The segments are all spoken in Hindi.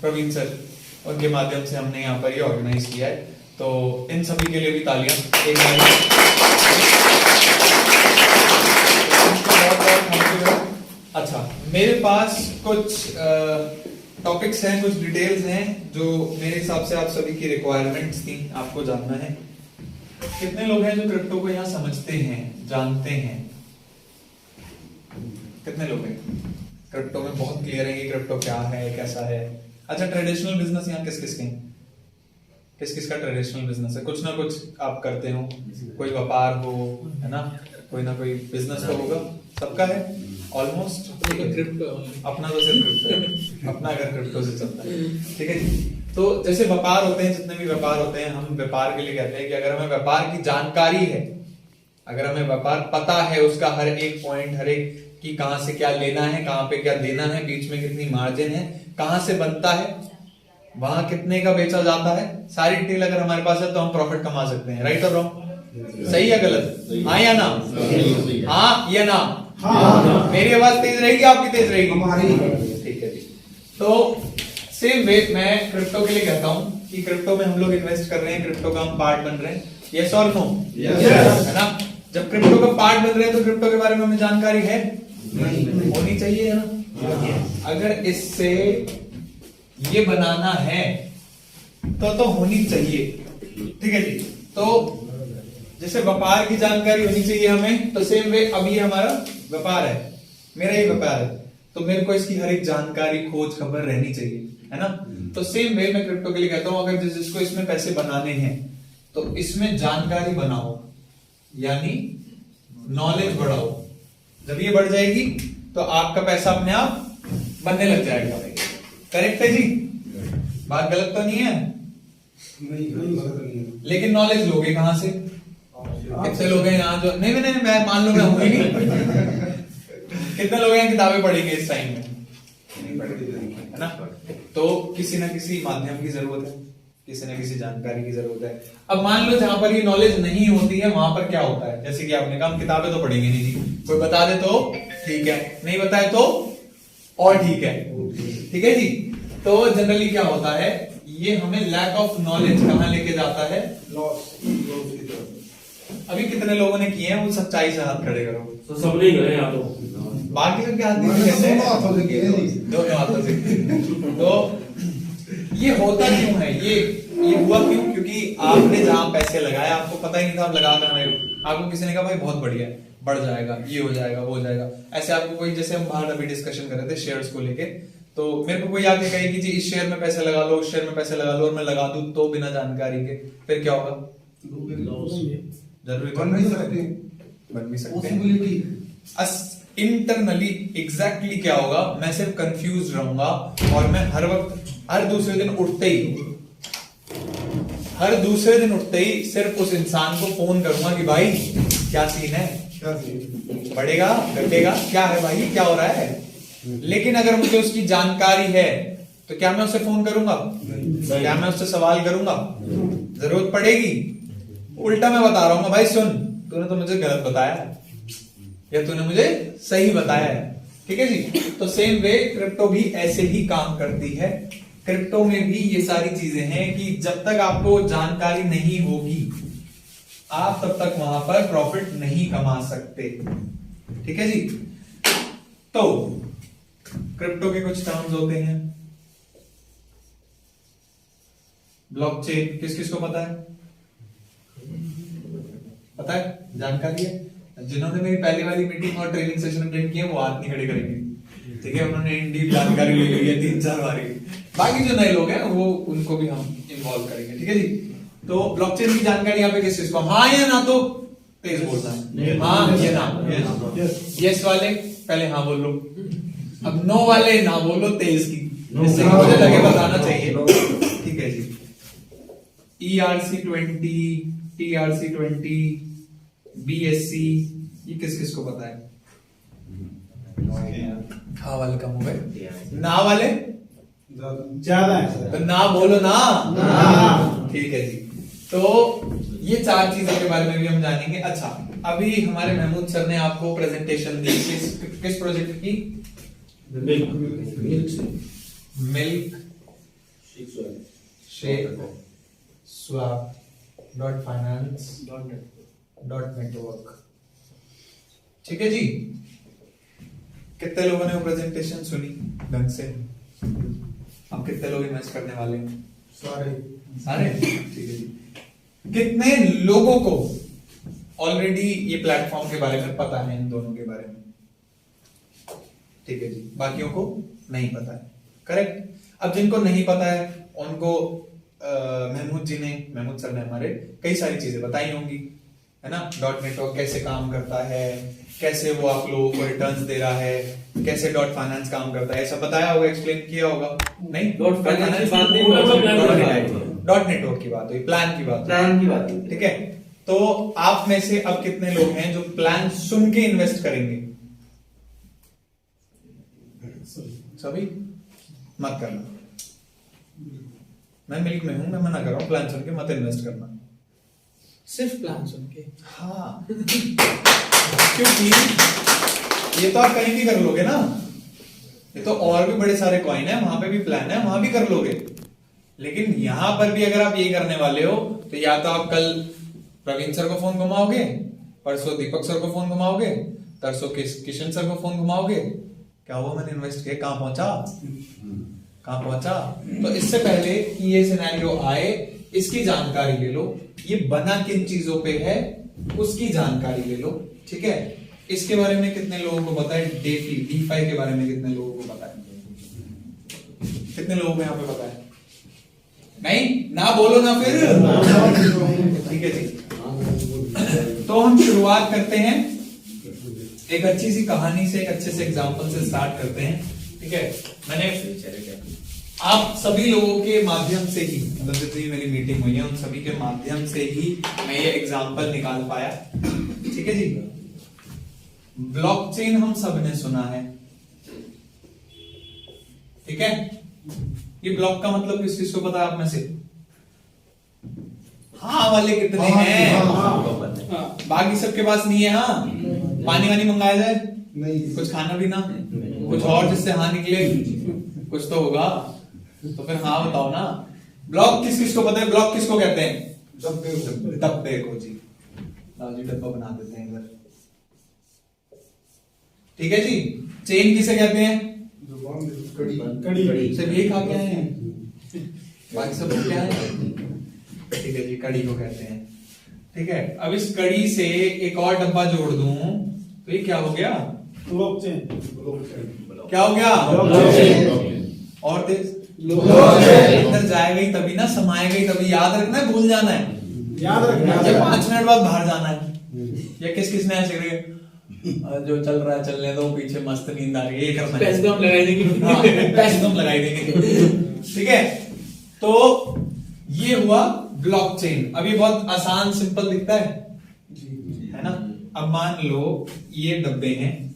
प्रवीण सर, उनके माध्यम से हमने यहाँ पर ये ऑर्गेनाइज किया है। तो इन सभी के लिए भी तालियां एक बार। अच्छा, मेरे पास कुछ टॉपिक्स हैं, कुछ डिटेल्स हैं जो मेरे हिसाब से आप सभी की रिक्वायरमेंट्स थी, आपको जानना है। कितने लोग हैं जो क्रिप्टो को यहाँ समझते हैं, जानते हैं? कितने लोग हैं क्रिप्टो में बहुत क्लियर है कि क्रिप्टो क्या है, कैसा है? अच्छा, ट्रेडिशनल बिजनेस यहाँ किस किस के हैं? किस किस का ट्रेडिशनल बिजनेस है? कुछ ना कुछ आप करते हो, कोई व्यापार हो, है ना, कोई ना कोई बिजनेस तो होगा, सबका है ऑलमोस्ट। क्रिप्टो अपना तो सिर्फ क्रिप्टो है, अपना अगर क्रिप्टो से चलता है, ठीक है जी। तो जैसे व्यापार होते हैं, जितने भी व्यापार होते हैं, हम व्यापार के लिए कहते हैं कि अगर हमें व्यापार की जानकारी है, अगर हमें व्यापार पता है, उसका हर एक पॉइंट, हर एक कि कहां से क्या लेना है, कहां पे क्या देना है, बीच में कितनी मार्जिन है, कहां से बनता है, वहां कितने का बेचा जाता है, सारी डिटेल अगर हमारे पास है तो हम प्रॉफिट कमा सकते हैं। राइट और रॉन्ग? सही या गलत? हाँ या ना? हाँ या ना? हाँ। मेरी आवाज तेज रहेगी, आपकी तेज रहेगी? हमारी। ठीक है जी। तो सेम वे मैं क्रिप्टो के लिए कहता हूं कि क्रिप्टो में हम लोग इन्वेस्ट कर रहे हैं, क्रिप्टो का हम पार्ट बन रहे हैं। यस और नो? है ना? जब क्रिप्टो का पार्ट बन रहे हैं तो क्रिप्टो के बारे में हमें जानकारी है, होनी चाहिए ना। अगर इससे ये बनाना है तो होनी चाहिए, ठीक है जी। तो जैसे व्यापार की जानकारी होनी चाहिए हमें, तो सेम वे अब ये हमारा व्यापार है, मेरा ये व्यापार है, तो मेरे को इसकी हर एक जानकारी, खोज खबर रहनी चाहिए, है ना। तो सेम वे मैं क्रिप्टो के लिए कहता हूं, अगर जिसको इसमें पैसे बनाने हैं तो इसमें जानकारी बनाओ, यानी नॉलेज बढ़ाओ। जब ये बढ़ जाएगी तो आपका पैसा अपने आप बनने लग जाएगा। करेक्ट है जी? बात गलत तो नहीं है? नहीं। लेकिन नॉलेज लोगे कहां से? कितने लोग हैं यहाँ जो नहीं मैं मान लो मैं हूं ही नहीं। कितने लोग हैं किताबें पढ़ेंगे इस टाइम में? नहीं पढ़ेंगे, है ना। तो किसी ना किसी माध्यम की जरूरत है, किसी न किसी जानकारी की जरूरत है। अब मान लो जहां पर ये नॉलेज नहीं होती है, वहां पर क्या होता है, जैसे कि आपने कहा हम किताबें तो पढ़ेंगे नहीं जी, कोई बता दे तो ठीक है, नहीं बताए तो और ठीक है, ठीक है जी। तो जनरली क्या होता है, ये हमें लैक ऑफ नॉलेज कहां लेके जाता है? लॉस की तरफ। अभी कितने लोगों ने किए हैं वो सच्चाई से हाथ खड़े करो। तो सब नहीं करे यहाँ तो, बाकी सबके हाथ नहीं कैसे? दोनों हाथों से। तो ये होता क्यों है, ये हुआ क्यों? क्योंकि आपने जहां पैसे लगाया आपको पता ही नहीं था आप लगा कर रहे हो। आपको किसी ने कहा भाई बहुत बढ़िया है, बढ़ जाएगा, ये हो जाएगा, वो हो जाएगा। ऐसे आपको कोई, जैसे हम बाहर अभी डिस्कशन कर रहे थे शेयर्स को लेके, तो मेरे को कोई आके कहे कि जी इस शेयर में पैसे लगा लो, उस शेयर में पैसे लगा लो, और मैं लगा दूं तो बिना जानकारी के, फिर क्या होगा? जरूरी बन भी सकते। इंटरनली एग्जैक्टली क्या होगा, मैं सिर्फ कंफ्यूज रहूंगा और मैं हर वक्त, हर दूसरे दिन उठते ही सिर्फ उस इंसान को फोन करूंगा कि भाई क्या सीन है, बढ़ेगा घटेगा, क्या है भाई, क्या हो रहा है। लेकिन अगर मुझे उसकी जानकारी है तो क्या मैं उससे फोन करूंगा? क्या मैं उससे सवाल करूंगा? जरूरत पड़ेगी। उल्टा मैं बता रहा हूँ भाई सुन, तूने तो मुझे गलत बताया है या तूने मुझे सही बताया है, ठीक है जी। तो सेम वे क्रिप्टो भी ऐसे ही काम करती है। क्रिप्टो में भी ये सारी चीजें हैं कि जब तक आपको जानकारी नहीं होगी आप तब तक वहां पर प्रॉफिट नहीं कमा सकते, ठीक है जी। तो क्रिप्टो के कुछ टर्म्स होते हैं। ब्लॉकचेन किस किस को पता है? पता है, जानकारी है? जिन्होंने मेरी पहली वाली मीटिंग और ट्रेनिंग सेशन अटेंड किए वो हाथ नहीं खड़े करेंगे, ठीक है, उन्होंने इन डीप जानकारी ले ली है 3-4 बार। बाकी जो नए लोग हैं वो उनको भी हम इन्वॉल्व करेंगे, ठीक है जी। तो ब्लॉकचेन की जानकारी यहाँ पे किस चीज को, हाँ या ना, तो तेज बोलना है, हाँ या ना। यस वाले पहले हाँ बोल लो, अब नो वाले ना बोलो तेज की, इससे मुझे लगे बताना चाहिए, ठीक है जी। ERC-20, TRC-20, BSC, ये किस किस को पता है? हाँ वाले कम हो गए, ना वाले ज्यादा है, तो ना बोलो ना, ठीक है जी। तो ये 4 चीजों के बारे में भी हम जानेंगे। अच्छा, अभी हमारे महमूद सर ने आपको प्रेजेंटेशन दी किस प्रोजेक्ट की? Milk shapeswap.finance.network। ठीक है जी। कितने लोगों ने वो प्रेजेंटेशन सुनी ढंग से? अब कितने लोग इन्वेस्ट करने वाले हैं? सारे सारे? ठीक है जी। कितने लोगों को ऑलरेडी ये प्लेटफॉर्म के बारे में पता है, इन दोनों के बारे में? ठीक है जी। बाकियों को नहीं पता है, करेक्ट। अब जिनको नहीं पता है उनको महमूद सर ने हमारे कई सारी चीजें बताई होंगी, है ना। डॉट नेटवर्क कैसे काम करता है, कैसे वो आप लोगों को रिटर्न्स दे रहा है, कैसे डॉट फाइनेंस काम करता है, सब बताया होगा, एक्सप्लेन किया होगा। नहीं, डॉट फाइनेंस की बात नहीं, डॉट नेटवर्क की बात हुई, प्लान की बात हुई, ठीक है। तो आप में से अब कितने लोग हैं जो प्लान सुन के इन्वेस्ट करेंगे? सभी? मत करना। मैं मिल्क में हूं, मैं मना कर रहा हूं, प्लान सुन के मत इन्वेस्ट करना। सिर्फ प्लान सुन के? हाँ। क्योंकि ये तो आप कहीं भी कर लोगे ना, ये तो और भी बड़े सारे कॉइन है, वहां पे भी प्लान है, वहां भी कर लोगे। लेकिन यहां पर भी अगर आप ये करने वाले हो तो या तो आप कल प्रवीण सर को फोन घुमाओगे, परसों दीपक सर को फोन घुमाओगे, तरसों किशन सर को फोन घुमाओगे, क्या हुआ मैंने इन्वेस्ट किया, कहां पहुंचा। तो इससे पहले कि ये सिनेरियो आए, इसकी जानकारी ले लो, ये बना किन चीजों पे है उसकी जानकारी ले लो, ठीक है। इसके बारे में कितने लोगों को पता है? डीफाई के बारे में कितने लोगों को पता है? कितने लोगों को यहाँ पे पता है? नहीं ना, बोलो ना फिर। ठीक है जी। तो हम शुरुआत करते हैं एक अच्छी सी कहानी से, एक अच्छे से एग्जांपल से स्टार्ट करते हैं, ठीक है। मैंने आप सभी लोगों के माध्यम से ही, मतलब जितनी मेरी मीटिंग हुई है उन सभी के माध्यम से ही मैं ये एग्जांपल निकाल पाया, ठीक है जी। ब्लॉकचेन हम सब ने सुना है, ठीक है। ये ब्लॉक का मतलब किस चीज को पता है आप में से? हाँ वाले कितने हैं? बाकी सबके पास नहीं है। हाँ, पानी वानी मंगाया जाए, नहीं, कुछ खाना पीना, कुछ और जिससे हाँ निकले, कुछ तो होगा। तो फिर हाँ बताओ ना, ब्लॉक किस किस को पता है? ब्लॉक किसको कहते हैं? डब्बे को जी। लाओ जी डब्बा बना देते हैं इधर, ठीक है जी। चेन किसे कहते हैं? कड़ी सिर्फ ये खा के आए हैं, बाकी सब क्या है? ठीक है जी, कड़ी को कहते हैं, ठीक है। अब इस कड़ी से एक और डब्बा जोड़ दूं तो ये क्या हो गया? ब्लॉकचेन। क्या हो गया? और तेज अंदर जाएगा ही तभी ना, समाएगा ही तभी। याद रखना है, भूल जाना है, याद रखना है। 5 मिनट बाद बाहर जाना है। या किसने ऐसे करे, जो चल रहा है चलने दो, पीछे मस्त नींद आ रही है, ये करना है, पैसे कम लगाई देंगे। हाँ, पैसे कम लगाई देंगे, ठीक है। तो ये हुआ ब्लॉकचेन। अब ये बहुत आसान सिंपल दिखता है ना। अब मान लो ये डब्बे हैं,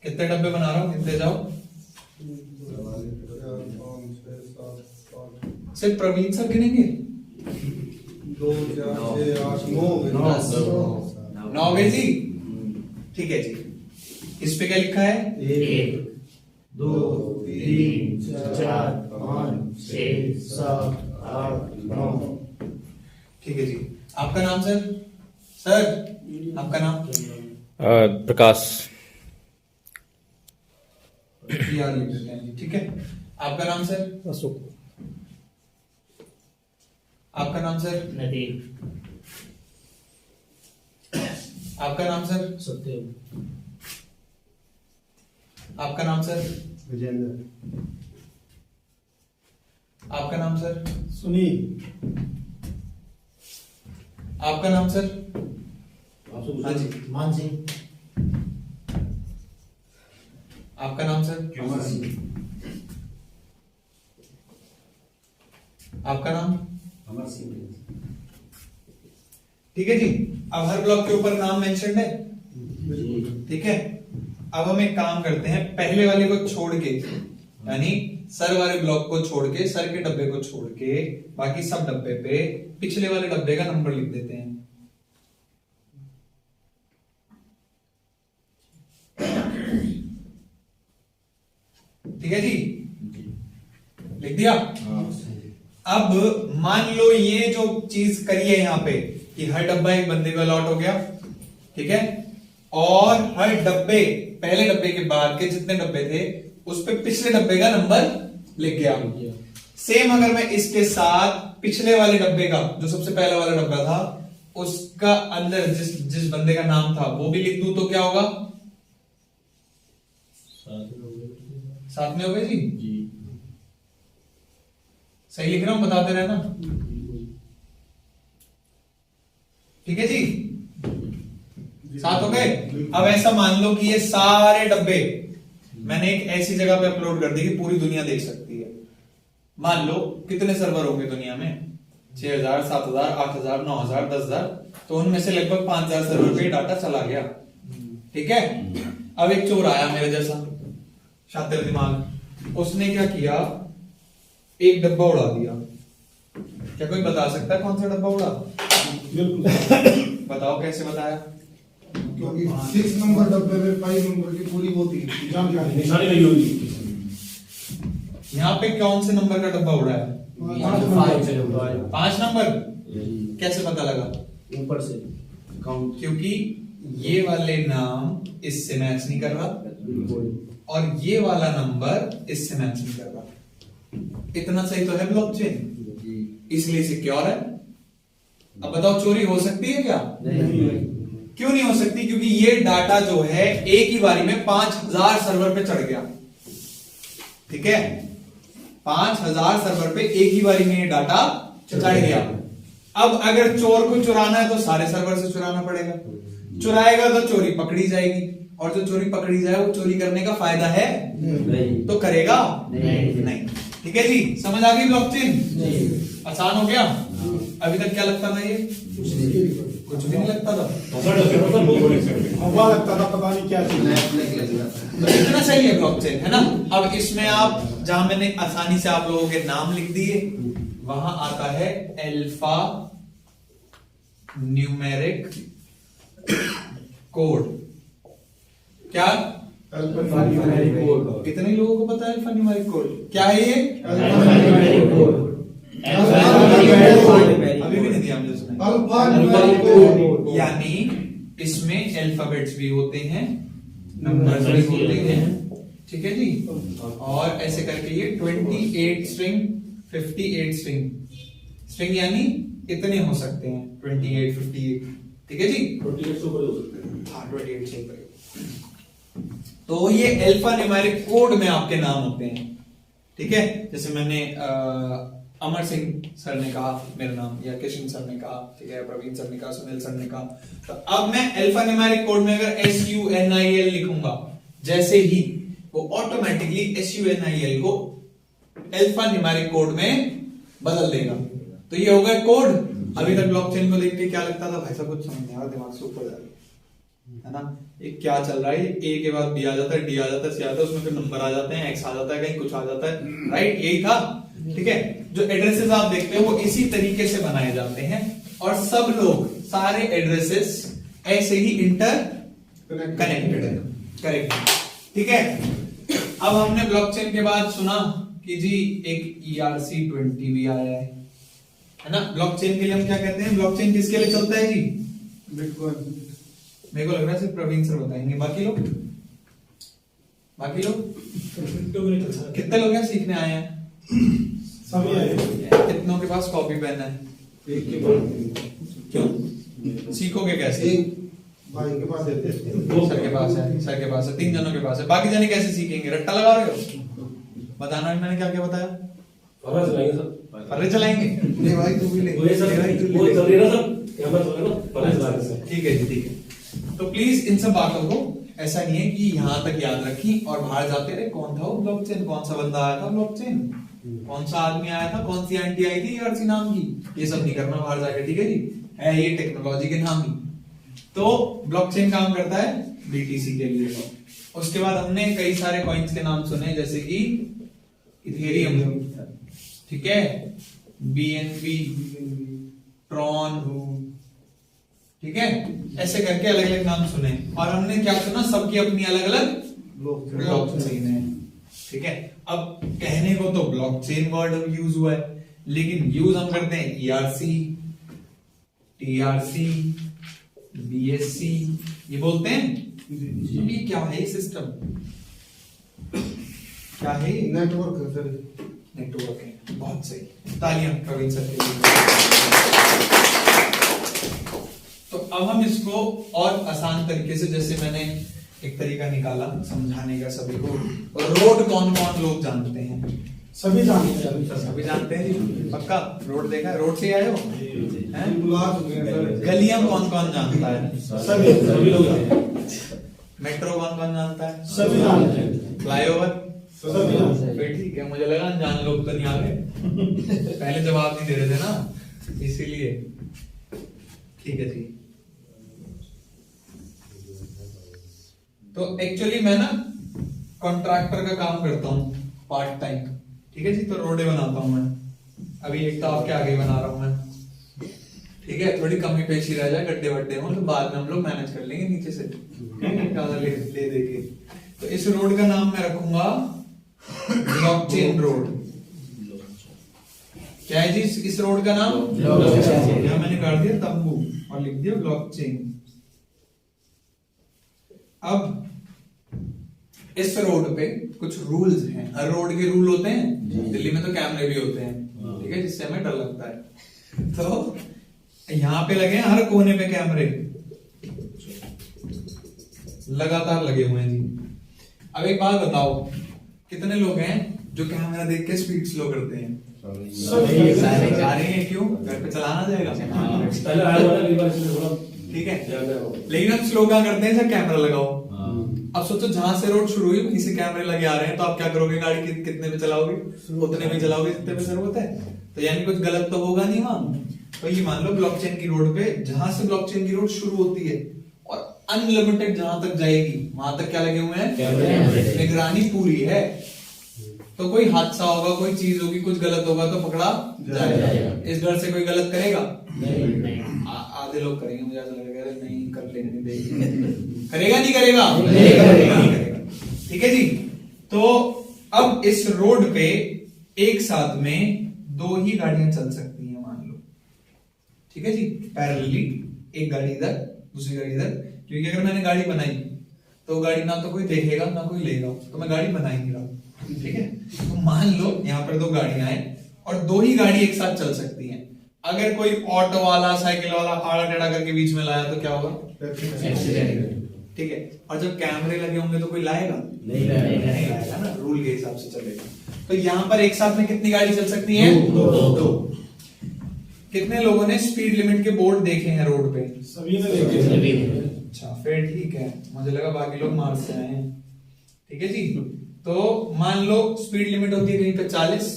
कितने डब्बे बना रहा हूं, गिनते जाओ। सिर्फ प्रवीण सर गिनेंगे? 2 4 6 8 9 9 गए जी, ठीक है जी। इस पे क्या लिखा है? 1 2 3 4 5 6 7 8 9। ठीक है जी। आपका नाम सर? सर आपका नाम? प्रकाश। ठीक है। आपका नाम सर? अशोक। आपका नाम सर? नदीम। आपका नाम सर? सत्यम। आपका नाम सर? विजेंद्र। आपका नाम सर? सुनील। आपका नाम सर? हाँ जी। मान सिंह। आपका नाम सर? अमर सिंह। आपका नाम? अमर सिंह। ठीक है जी। अब हर ब्लॉक के ऊपर नाम मेंशन है, ठीक है। अब हम एक काम करते हैं, पहले वाले को छोड़ के, यानी सर वाले ब्लॉक को छोड़ के, सर के डब्बे को छोड़ के, बाकी सब डब्बे पे पिछले वाले डब्बे का नंबर लिख देते हैं। ठीक है जी। लिख दिया। अब मान लो ये जो चीज करी है यहां पे कि हर डब्बा एक बंदे को अलॉट हो गया, ठीक है, और हर डब्बे, पहले डब्बे के बाद के जितने डब्बे थे उस पे पिछले डब्बे का नंबर लिख गया। सेम अगर मैं इसके साथ पिछले वाले डब्बे का, जो सबसे पहला वाला डब्बा था, उसका अंदर जिस बंदे का नाम था वो भी लिख दूं तो क्या होगा? साथ में हो गए जी? सही लिख रहा हूं, बताते रहना, ठीक है जी? साथ हो गए। अब ऐसा मान लो कि ये सारे डब्बे मैंने एक ऐसी जगह पे अपलोड कर दी कि पूरी दुनिया देख सकती है। मान लो कितने सर्वर होंगे दुनिया में? 6000, 7000, 8000, 9000, 10000, तो उनमें से लगभग 5000 सर्वर पे डाटा चला गया, ठीक है। अब एक चोर आया मेरे जैसा शातिर दिमाग, उसने क्या किया? एक डब्बा उड़ा दिया। क्या कोई बता सकता है कौन सा डब्बा उड़ा? बताओ कैसे बताया? क्योंकि 6 नंबर डब्बे में 5 नंबर की पूरी वो थी जानकारी, निशानी लगी होगी। यहाँ पे कौन से नंबर का डब्बा उड़ा है? 5 नंबर। कैसे पता लगा? ऊपर से काउंट, क्योंकि ये वाले नाम इससे मैच नहीं कर रहा और ये वाला नंबर इससे मैच नहीं कर रहा। इतना सही तो है ब्लॉकचेन, इसलिए सिक्योर है। अब बताओ चोरी हो सकती है क्या? क्यों नहीं हो सकती? क्योंकि ये डाटा जो है एक ही बारी में 5000 सर्वर पे चढ़ गया, ठीक है। 5000 सर्वर पे एक ही बारी में ये डाटा चढ़ गया। अब अगर चोर को चुराना है तो सारे सर्वर से चुराना पड़ेगा, चुराएगा तो चोरी पकड़ी जाएगी, और जो चोरी पकड़ी जाए वो चोरी करने का फायदा है नहीं, तो करेगा नहीं। ठीक है जी, समझ आ गई ब्लॉकचेन? आसान हो गया। अभी तक क्या लगता था? ये कुछ भी नहीं लगता था, हवा लगता था, पता नहीं क्या चीज। तो इतना सही है ब्लॉकचेन, है ना। अब इसमें आप, जहां मैंने आसानी से आप लोगों के नाम लिख दिए, वहां आता है अल्फा न्यूमेरिक कोड। क्या? Alphanumeric code. कितने लोगों को पता है अल्फा न्यूमेरिक कोड क्या है? ये अल्फान्यूमेरिक कोड, अभी भी नहीं दिया हमने सुना। अल्फान्यूमेरिक कोड यानी इसमें अल्फाबेट्स भी होते हैं, नंबर्स भी होते हैं, ठीक है जी। और ऐसे करके ये 28 स्ट्रिंग, 58 स्ट्रिंग यानी इतने हो सकते हैं, 28, 58, ठीक है जी। 28 से ऊपर हो सकते हैं। हाँ, 28 से ऊपर। तो ये अल्फा न्यूमेरिक कोड में आपके नाम होते हैं, ठीक है। जैसे मैंने अमर सिंह सर ने कहा मेरा नाम, या किशन सर ने कहा, ठीक है, प्रवीण सर ने कहा, सुनील सर ने कहा। तो अब मैं अल्फा न्यूमेरिक कोड में अगर SUNIL लिखूंगा, जैसे ही वो ऑटोमेटिकली SUNIL को अल्फा न्यूमेरिक कोड में बदल देगा। तो ये होगा कोड। अभी तक ब्लॉकचेन को देख के क्या लगता था? भाई साहब कुछ समझ नहीं आ रहा, दिमाग से ऊपर जा रहा है ना। ये क्या चल रहा है? ए के बाद बी आ जाता है, डी आ जाता है, सी आता है, उसमें फिर नंबर आ जाते हैं, एक्स आ जाता है, कहीं कुछ आ जाता है, राइट? यही था, ठीक है। जो एड्रेसेस आप देखते हैं वो इसी तरीके से बनाए जाते हैं, और सब लोग, सारे एड्रेसेस ऐसे ही इंटर कनेक्टेड है, करेक्ट, ठीक है। अब हमने ब्लॉकचेन के बाद सुना कि जी एक ERC-20 भी आया है ना। ब्लॉकचेन के लिए हम क्या कहते हैं? ब्लॉकचेन किसके लिए चलता है जी? बिटकॉइन। मेरे को लग रहा है सिर्फ प्रवीण सर बताएंगे, बाकी लोग कितने लोग हैं सीखने आए हैं? सभी आए। कितनों के पास कॉपी पेन है? एक के बाद क्यों? सीखोगे कैसे? एक भाई के पास देते सर के पास है, सर के पास है, 3 जनों के पास है, बाकी जने कैसे सीखेंगे? रट्टा लगा रहे हो? बताना मैंने क्या क्या बताया? फर्रा चलाएंगे सब, फर्रे चलाएंगे? ले भाई तू भी ले, वो ये सब ले भाई तू भी वो ले। चल रही है ना सब, कैमरा चल रहा है ना, फर्रा चला रहे हैं। ठीक है जी, ठीक है। तो प्लीज इन सब बातों को ऐसा नहीं है कि यहां तक याद रखी और बाहर जाते रहे कौन था वो ब्लॉकचेन, कौन सा बंदा आया था ब्लॉकचेन, कौन सा आदमी आया था, कौन सी आंटी आई थी ERC नाम की, ये सब नहीं करना बाहर जाके, ठीक है जी। है ये टेक्नोलॉजी के नाम ही। तो ब्लॉकचेन काम करता है BTC के लिए। उसके बाद हमने कई सारे कॉइन्स के नाम सुने, जैसे कि इथेरियम, ठीक है, BNB, ट्रॉन, ठीक है, ऐसे करके अलग अलग नाम सुने। और हमने क्या सुना? सबकी अपनी अलग अलग ब्लॉकचेन है, ठीक है। अब कहने को तो ब्लॉकचेन वर्ड यूज हुआ है, लेकिन यूज हम करते हैं ईआरसी, टीआरसी, बीएससी, ये बोलते हैं। ये क्या है सिस्टम, क्या है? नेटवर्क है सर। नेटवर्क है, बहुत सही, तालियां प्रवीण सर के लिए। तो अब हम इसको और आसान तरीके से, जैसे मैंने एक तरीका निकाला समझाने का सभी को। रोड कौन कौन लोग जानते हैं? सभी जानते हैं। सभी जानते हैं जी, पक्का? रोड देखा है? रोड से आए हो हैं? बुला चुके हैं सर। गलियां कौन कौन जानता है? सभी लोग जानते हैं। मेट्रो कौन कौन जानता है? सभी जानते हैं। फ्लाईओवर सभी जानते हैं। फिर ठीक है, मुझे लगा अनजान लोग तो नहीं आ गए, पहले जवाब नहीं दे रहे थे ना, इसीलिए। ठीक है जी। तो एक्चुअली मैं ना कॉन्ट्रैक्टर का काम करता हूँ पार्ट टाइम, ठीक है जी। तो रोडे बनाता हूँ मैं, अभी एक तो आपके आगे बना रहा हूँ मैं, ठीक है। थोड़ी कमी पेशी रह जाए, गड्ढे वड्ढे हो तो बाद में हम लोग मैनेज कर लेंगे नीचे से, ले दे के। तो इस रोड का नाम मैं रखूंगा ब्लॉकचेन रोड। क्या है जी इस रोड का नाम? ब्लॉकचेन। यहां मैंने काट दिया तंबू और लिख दिया ब्लॉकचेन। अब इस रोड पे कुछ रूल्स हैं, हर रोड के रूल होते हैं। दिल्ली में तो कैमरे भी होते हैं, ठीक है, जिससे हमें डर लगता है। तो यहां पे लगे हैं हर कोने पे कैमरे, लगातार लगे हुए हैं जी। अब एक बात बताओ, कितने लोग हैं जो कैमरा देख के स्पीड स्लो करते हैं? सारे हैं। क्यों? घर पे चलाना जाएगा, पहले आया हुआ था, एक बार इसने बोला, ठीक है। याद है वो। लेकिन हम स्लो क्या करते हैं, जब कैमरा लगाओ। अब सोचो जहां से रोड शुरू हुई वहीं से कैमरे लगे आ रहे हैं, तो आप क्या करोगे? गाड़ी कितने पे चलाओगे? उतने में चलाओगे जितने पे जरूरत है। तो यानी कुछ गलत तो होगा नहीं वहां। तो ये मान लो ब्लॉकचेन की रोड पे, जहां से ब्लॉकचेन की रोड शुरू होती है और अनलिमिटेड जहां तक जाएगी, वहां तक क्या लगे हुए हैं? निगरानी पूरी है। तो कोई हादसा होगा, कोई चीज होगी, कुछ गलत होगा तो पकड़ा जाएगा। इस डर से कोई गलत करेगा? आधे लोग करेंगे, मुझे ऐसा लगेगा नहीं कर लेने देंगे। करेगा नहीं करेगा? नहीं करेगा। ठीक है जी। तो अब इस रोड पे एक साथ में 2 ही गाड़ियां चल सकती हैं, मान लो, ठीक है जी, पैरेलली। एक गाड़ी इधर, दूसरी गाड़ी इधर। क्योंकि अगर मैंने गाड़ी बनाई तो गाड़ी ना तो कोई देखेगा ना कोई लेगा, तो मैं गाड़ी बना ही नहीं रहा, ठीक है। तो मान लो यहाँ पर 2 गाड़ियां हैं और 2 ही गाड़ी एक साथ चल सकती हैं। अगर कोई ऑटो वाला, साइकिल वाला आड़ा टेढ़ा करके बीच में लाया तो क्या होगा? एक्सीडेंट। ठीक है। और जब कैमरे लगे होंगे तो कोई लाएगा? नहीं लाएगा ना, रूल के हिसाब से चलेगा। तो यहाँ पर एक साथ में कितनी गाड़ी चल सकती है? 2। कितने लोगों ने स्पीड लिमिट के बोर्ड देखे हैं रोड पे? सभी ने देखे। अच्छा, फिर ठीक है, मुझे लगा बाकी लोग मार्च से आए हैं। ठीक है जी। तो मान लो स्पीड लिमिट होती है कहीं पे 40,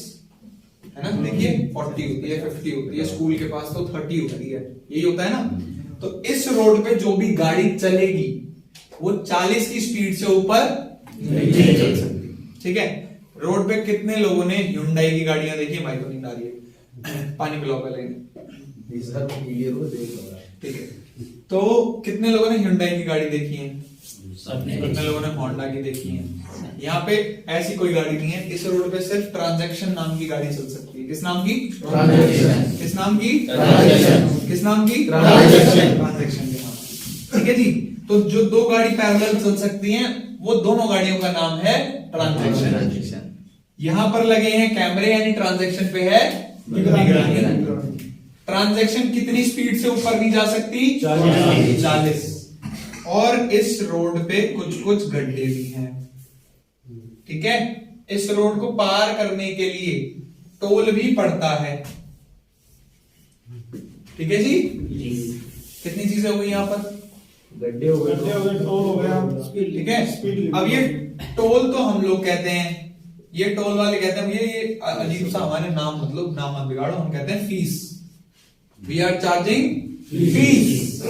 है ना, देखिए 40 होती है, 50 होती है, स्कूल के पास तो 30 होती है, यही होता है ना। तो इस रोड पे जो भी गाड़ी चलेगी वो 40 की स्पीड से ऊपर नहीं चल सकती, ठीक है। रोड पे कितने लोगों ने Hyundai की गाड़ियां देखी? भाई तो नींद आ रही है, पानी पिलाओ पहले। ठीक है। तो कितने लोगों ने Hyundai की गाड़ी देखी है? कितने लोगों ने Honda की देखी है? यहाँ पे ऐसी कोई गाड़ी नहीं है। इस रोड पे सिर्फ ट्रांजैक्शन नाम की गाड़ी चल सकती है। किस नाम की? ट्रांजैक्शन। किस नाम की? ट्रांजैक्शन। किस नाम की? ट्रांजैक्शन। ट्रांजैक्शन के नाम। ठीक है जी। तो जो 2 गाड़ी पैरेलल चल सकती हैं वो दोनों गाड़ियों का नाम है ट्रांजैक्शन। यहां पर लगे हैं कैमरे, यानी ट्रांजैक्शन पे है निगरानी। ट्रांजैक्शन कितनी स्पीड से ऊपर नहीं जा सकती? 40। और इस रोड पे कुछ कुछ गड्ढे भी हैं, ठीक है। इस रोड को पार करने के लिए टोल भी पड़ता है, ठीक है जी। कितनी चीजें हो गई यहाँ पर? गड्ढे हो गए, टोल हो गया, ठीक है। अब ये टोल तो हम लोग कहते हैं, ये टोल वाले कहते हैं ये अजीब सा हमारे नाम, मतलब नाम मत बिगाड़ो, हम कहते हैं fees. We are charging fees.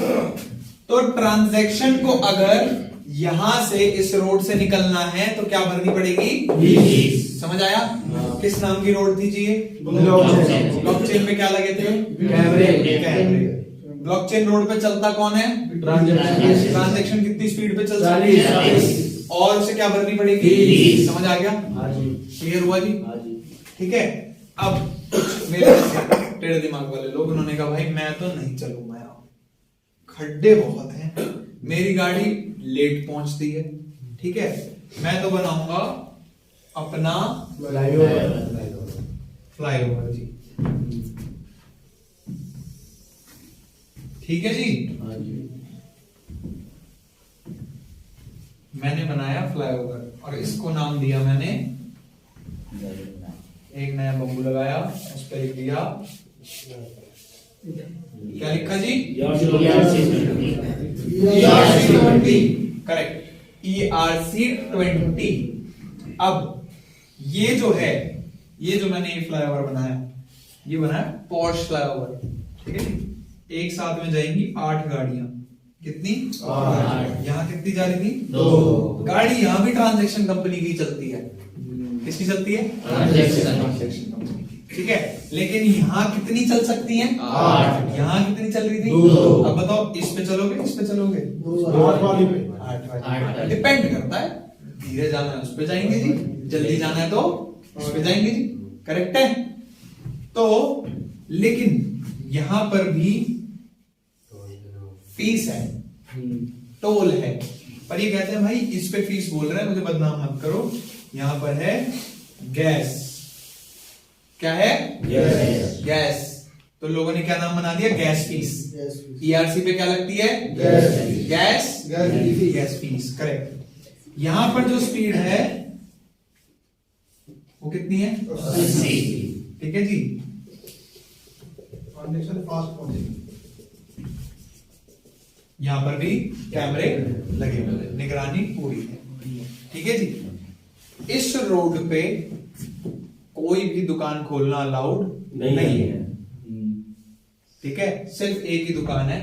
तो ट्रांजैक्शन को अगर यहां से इस रोड से निकलना है तो क्या भरनी पड़ेगी? फीस। समझ आया? किस नाम की रोड थी जी? ब्लॉकचेन पे क्या लगे थे? कैमरे। ब्लॉकचेन रोड पे चलता कौन है? ट्रांजैक्शन। कितनी स्पीड पे चलता है? और उसे क्या भरनी पड़ेगी? फीस। समझ आ गया? हाँ जी। क्लियर हुआ जी? हाँ जी। ठीक है। अब कुछ मेरे जैसे टेढ़े दिमाग वाले लोग, उन्होंने कहा भाई मैं तो नहीं चलूंगा यार, खड्डे बहुत हैं, मेरी गाड़ी लेट पहुंचती है, ठीक है, मैं तो बनाऊंगा अपना फ्लाईओवर जी। ठीक है जी। हाँ जी। मैंने बनाया फ्लाईओवर और इसको नाम दिया मैंने, एक नया बम्बू लगाया, उस पर लिख दिया, क्या लिखा जी? ERC20। Correct, ERC20। अब ये जो है, ये जो मैंने ये फ्लाईओवर बनाया, ये बनाया पॉर्श फ्लाईओवर, ठीक है। एक साथ में जाएंगी 8 गाड़ियां, कितनी? 8। यहाँ कितनी जा रही थी? 2 गाड़ी। यहाँ भी ट्रांजैक्शन कंपनी की चलती है, किसकी चलती है? ट्रांजैक्शन कंपनी की, ठीक है। लेकिन यहाँ कितनी चल सकती हैं? 8। यहाँ कितनी चल रही थी? 2। अब बताओ, इस पे चलोगे, इस पे चलोगे? 8 वाली पे। 8 वाली। डिपेंड करता है, धीरे जाना है उस पे जाएंगे जी, जल्दी जाना है तो उस पे जाएंगे जी, करेक्ट है। तो लेकिन यहां पर भी फीस है, टोल है, पर ये कहते हैं भाई इस पे फीस बोल रहे हैं, मुझे बदनाम मत करो, यहां पर है गैस। क्या है? गैस। तो लोगों ने क्या नाम बना दिया? Gas fees. ERC पे क्या लगती है? Gas fees, correct. यहां पर जो स्पीड है वो कितनी है? 80। ठीक है जी। ट्रांजैक्शन फास्ट पहुंचेगी। यहां पर भी कैमरे लगे हुए हैं, निगरानी पूरी है, ठीक है जी। इस रोड पे कोई भी दुकान खोलना अलाउड नहीं है, ठीक है। सिर्फ एक ही दुकान है,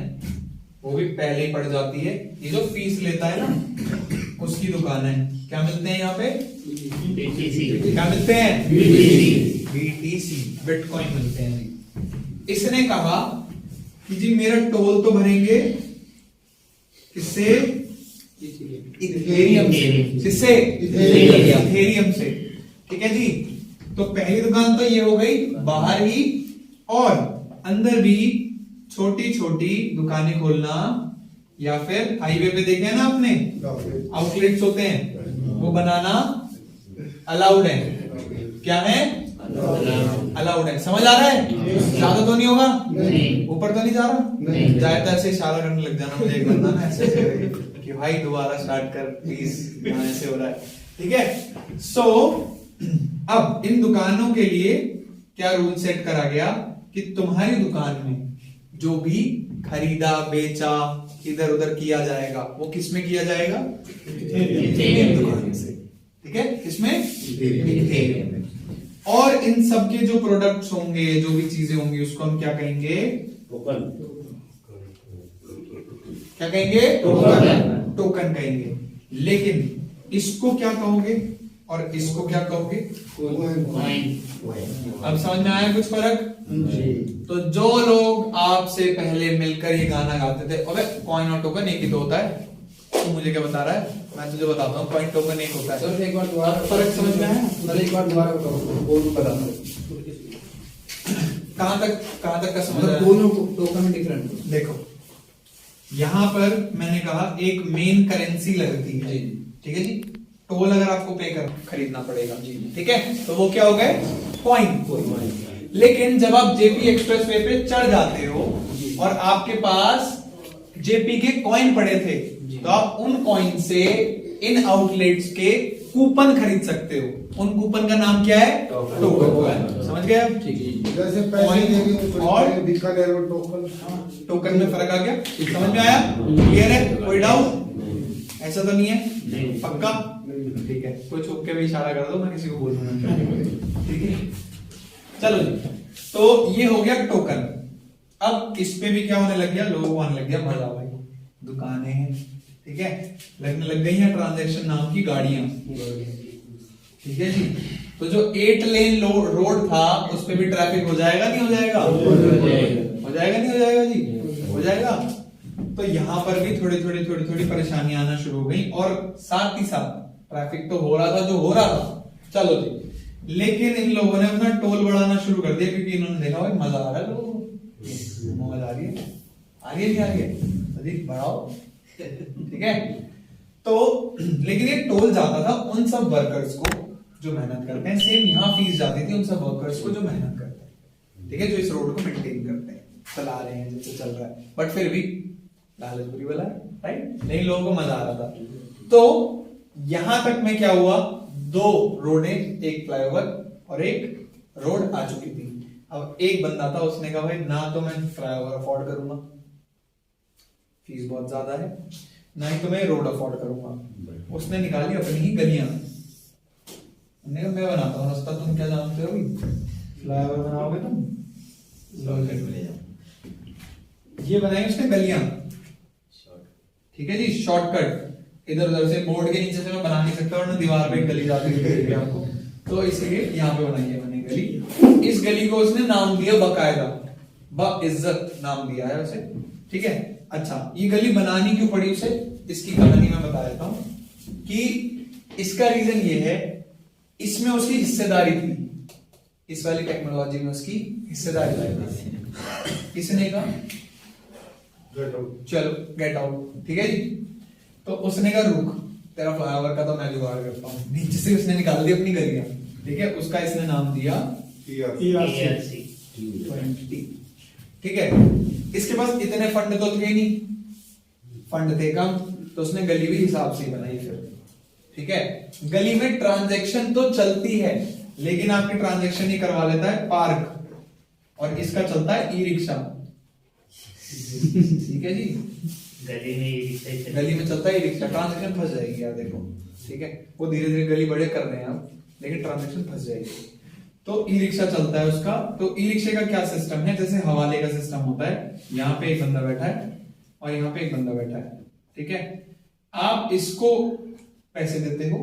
वो भी पहले ही पड़ जाती है, ये जो फीस लेता है ना उसकी दुकान है। क्या मिलते हैं यहाँ पे? क्या मिलते हैं? BTC, बिटकॉइन मिलते हैं जी। इसने कहा कि जी मेरा टोल तो भरेंगे किससे? इथेरियम से। किससे? इथेरियम से, ठीक है जी। तो पहली दुकान तो ये हो गई बाहर ही, और अंदर भी छोटी छोटी दुकानें खोलना, या फिर हाईवे पे देखे हैं ना आपने आउटलेट्स होते हैं, वो बनाना अलाउड है। क्या है? अलाउड है। समझ आ रहा है? ज्यादा तो नहीं होगा? ऊपर तो नहीं जा रहा? जाए तो ऐसे इशारा करने लग जाना, मुझे एक बंदा ना ऐसे कि भाई दोबारा स्टार्ट कर प्लीज, ऐसे हो रहा है, ठीक है। सो अब इन दुकानों के लिए क्या रूल सेट करा गया कि तुम्हारी दुकान में जो भी खरीदा बेचा इधर उधर किया जाएगा वो किसमें किया जाएगा? दुकान से, ठीक है। किसमें? इथेरियम में। और इन सब के जो प्रोडक्ट्स होंगे, जो भी चीजें होंगी, उसको हम क्या कहेंगे? क्या कहेंगे? टोकन कहेंगे। लेकिन इसको क्या कहोगे और इसको क्या कहोगे? अब समझ में आया कुछ फर्क? तो जो लोग आपसे पहले मिलकर ये गाना गाते थे, अबे कॉइन और टोकन एक ही तो होता है, तू मुझे क्या बता रहा है? मैं तुझे बताता हूँ, कॉइन टोकन एक होता है। सर एक बार दोबारा फर्क समझ में आया? सर एक बार दोबारा बताओ, बोल बताता हूँ कहां तक का समझ आया? दोनों टोकन में डिफरेंट। देखो, यहां पर मैंने कहा एक मेन करेंसी लगती है, ठीक है जी। टोल अगर आपको पे कर खरीदना पड़ेगा, ठीक है, तो वो क्या हो गए? कॉइन। लेकिन जब आप जेपी एक्सप्रेसवे पे चढ़ जाते हो और आपके पास जेपी के कॉइन पड़े थे, तो आप उन कॉइन से इन आउटलेट्स के कूपन खरीद सकते हो। उन कूपन का नाम क्या है? टोकन। समझ गए आप? ठीक है। जैसे पैसे देंगे और बीकानेर में टोकन, टोकन में फर्क आ गया? समझ में आया? क्लियर है? कोई डाउट? ऐसा तो नहीं है? पक्का? ठीक है। कोई छुप के भी इशारा कर दो, मैं किसी को बोल दूंगा, ठीक है। चलो जी, तो ये हो गया टोकन। अब इस पे भी क्या होने लग गया? लोगों को आने लग गया मजा भाई, दुकानें हैं, ठीक है, लगने लग गई हैं ट्रांजैक्शन नाम की गाड़ियां, ठीक है जी। तो जो 8 लेन रोड था उस पे भी ट्रैफिक हो जाएगा नहीं हो जाएगा? हो जाएगा नहीं हो जाएगा जी? हो जाएगा। तो यहाँ पर भी थोड़ी परेशानी आना शुरू हो गई, और साथ ही साथ ट्रैफिक तो हो रहा था जो हो रहा था, चलो जी, लेकिन इन लोगों ने अपना टोल बढ़ाना शुरू कर दिया, क्योंकि इन्होंने देखा भाई मजा आ रहा है लोगों को, मौज आ रही है, आ रही है क्या, आ रही है, अधिक बढ़ाओ, ठीक है। तो लेकिन ये टोल जाता था उन सब वर्कर्स को जो मेहनत करते हैं, सेम यहाँ फीस जाती थी उन सब वर्कर्स को जो मेहनत करते हैं, ठीक है, जो इस रोड को मेंटेन करते हैं, चला रहे हैं, जिससे चल रहा है, बट फिर भी लालच बुरी वाला है, राइट, नहीं लोगों को मजा आ रहा था। तो यहां तक में क्या हुआ, 2 रोडें, एक फ्लाईओवर और एक रोड आ चुकी थी। अब एक बंदा था, उसने कहा भाई ना तो मैं फ्लाईओवर अफोर्ड करूंगा, फीस बहुत ज्यादा है, ना ही तो मैं रोड अफोर्ड करूंगा, उसने निकाली अपनी ही गलियां, मैं बनाता हूँ रास्ता, तुम क्या जानते हो, फ्लाईओवर बनाओगे तुम, ये बनाई उसने गलियां, ठीक है जी, शॉर्टकट, इधर उधर से बोर्ड के नीचे से मैं बना नहीं सकता, वरना दीवार पे गली जाती है आपको, तो इसलिए यहाँ पे बनाई है मैंने गली। इस गली को उसने नाम दिया बकायदा, बइज्जत नाम दिया है उसे, ठीक है। अच्छा, ये गली बनानी क्यों पड़ी उसे, इसकी कहानी मैं बता देता हूं कि इसका रीजन ये है, इसमें उसकी हिस्सेदारी थी, इस वाली टेक्नोलॉजी में उसकी हिस्सेदारी थी। किसने कहा चलो गेट आउट, ठीक है जी। तो उसने कहा रुक, तेरा फ्लाईओवर का तो मैं जुगाड़ करता हूँ, नीचे से उसने निकाल दी अपनी गलियां, ठीक है, उसका इसने नाम दिया TRC, ठीक है। इसके पास इतने फंड तो थे नहीं, फंड थे कम, तो उसने गली भी हिसाब से बनाई फिर, ठीक है। गली में ट्रांजैक्शन तो चलती है, लेकिन आपकी ट्रांजैक्शन ही करवा लेता है पार्क, और इसका चलता है ई रिक्शा, ठीक है जी, गली में चलता है ई रिक्शा, ट्रांजैक्शन फंस जाएगी यार, देखो, ठीक है, वो धीरे धीरे गली बड़े कर रहे हैं अब, लेकिन ट्रांजैक्शन फंस जाएगी। तो ई रिक्शा चलता है उसका। तो ई रिक्शे का क्या सिस्टम है, जैसे हवाले का सिस्टम होता है, यहाँ पे एक बंदा बैठा है और यहाँ पे एक बंदा बैठा है, ठीक है, आप इसको पैसे देते हो,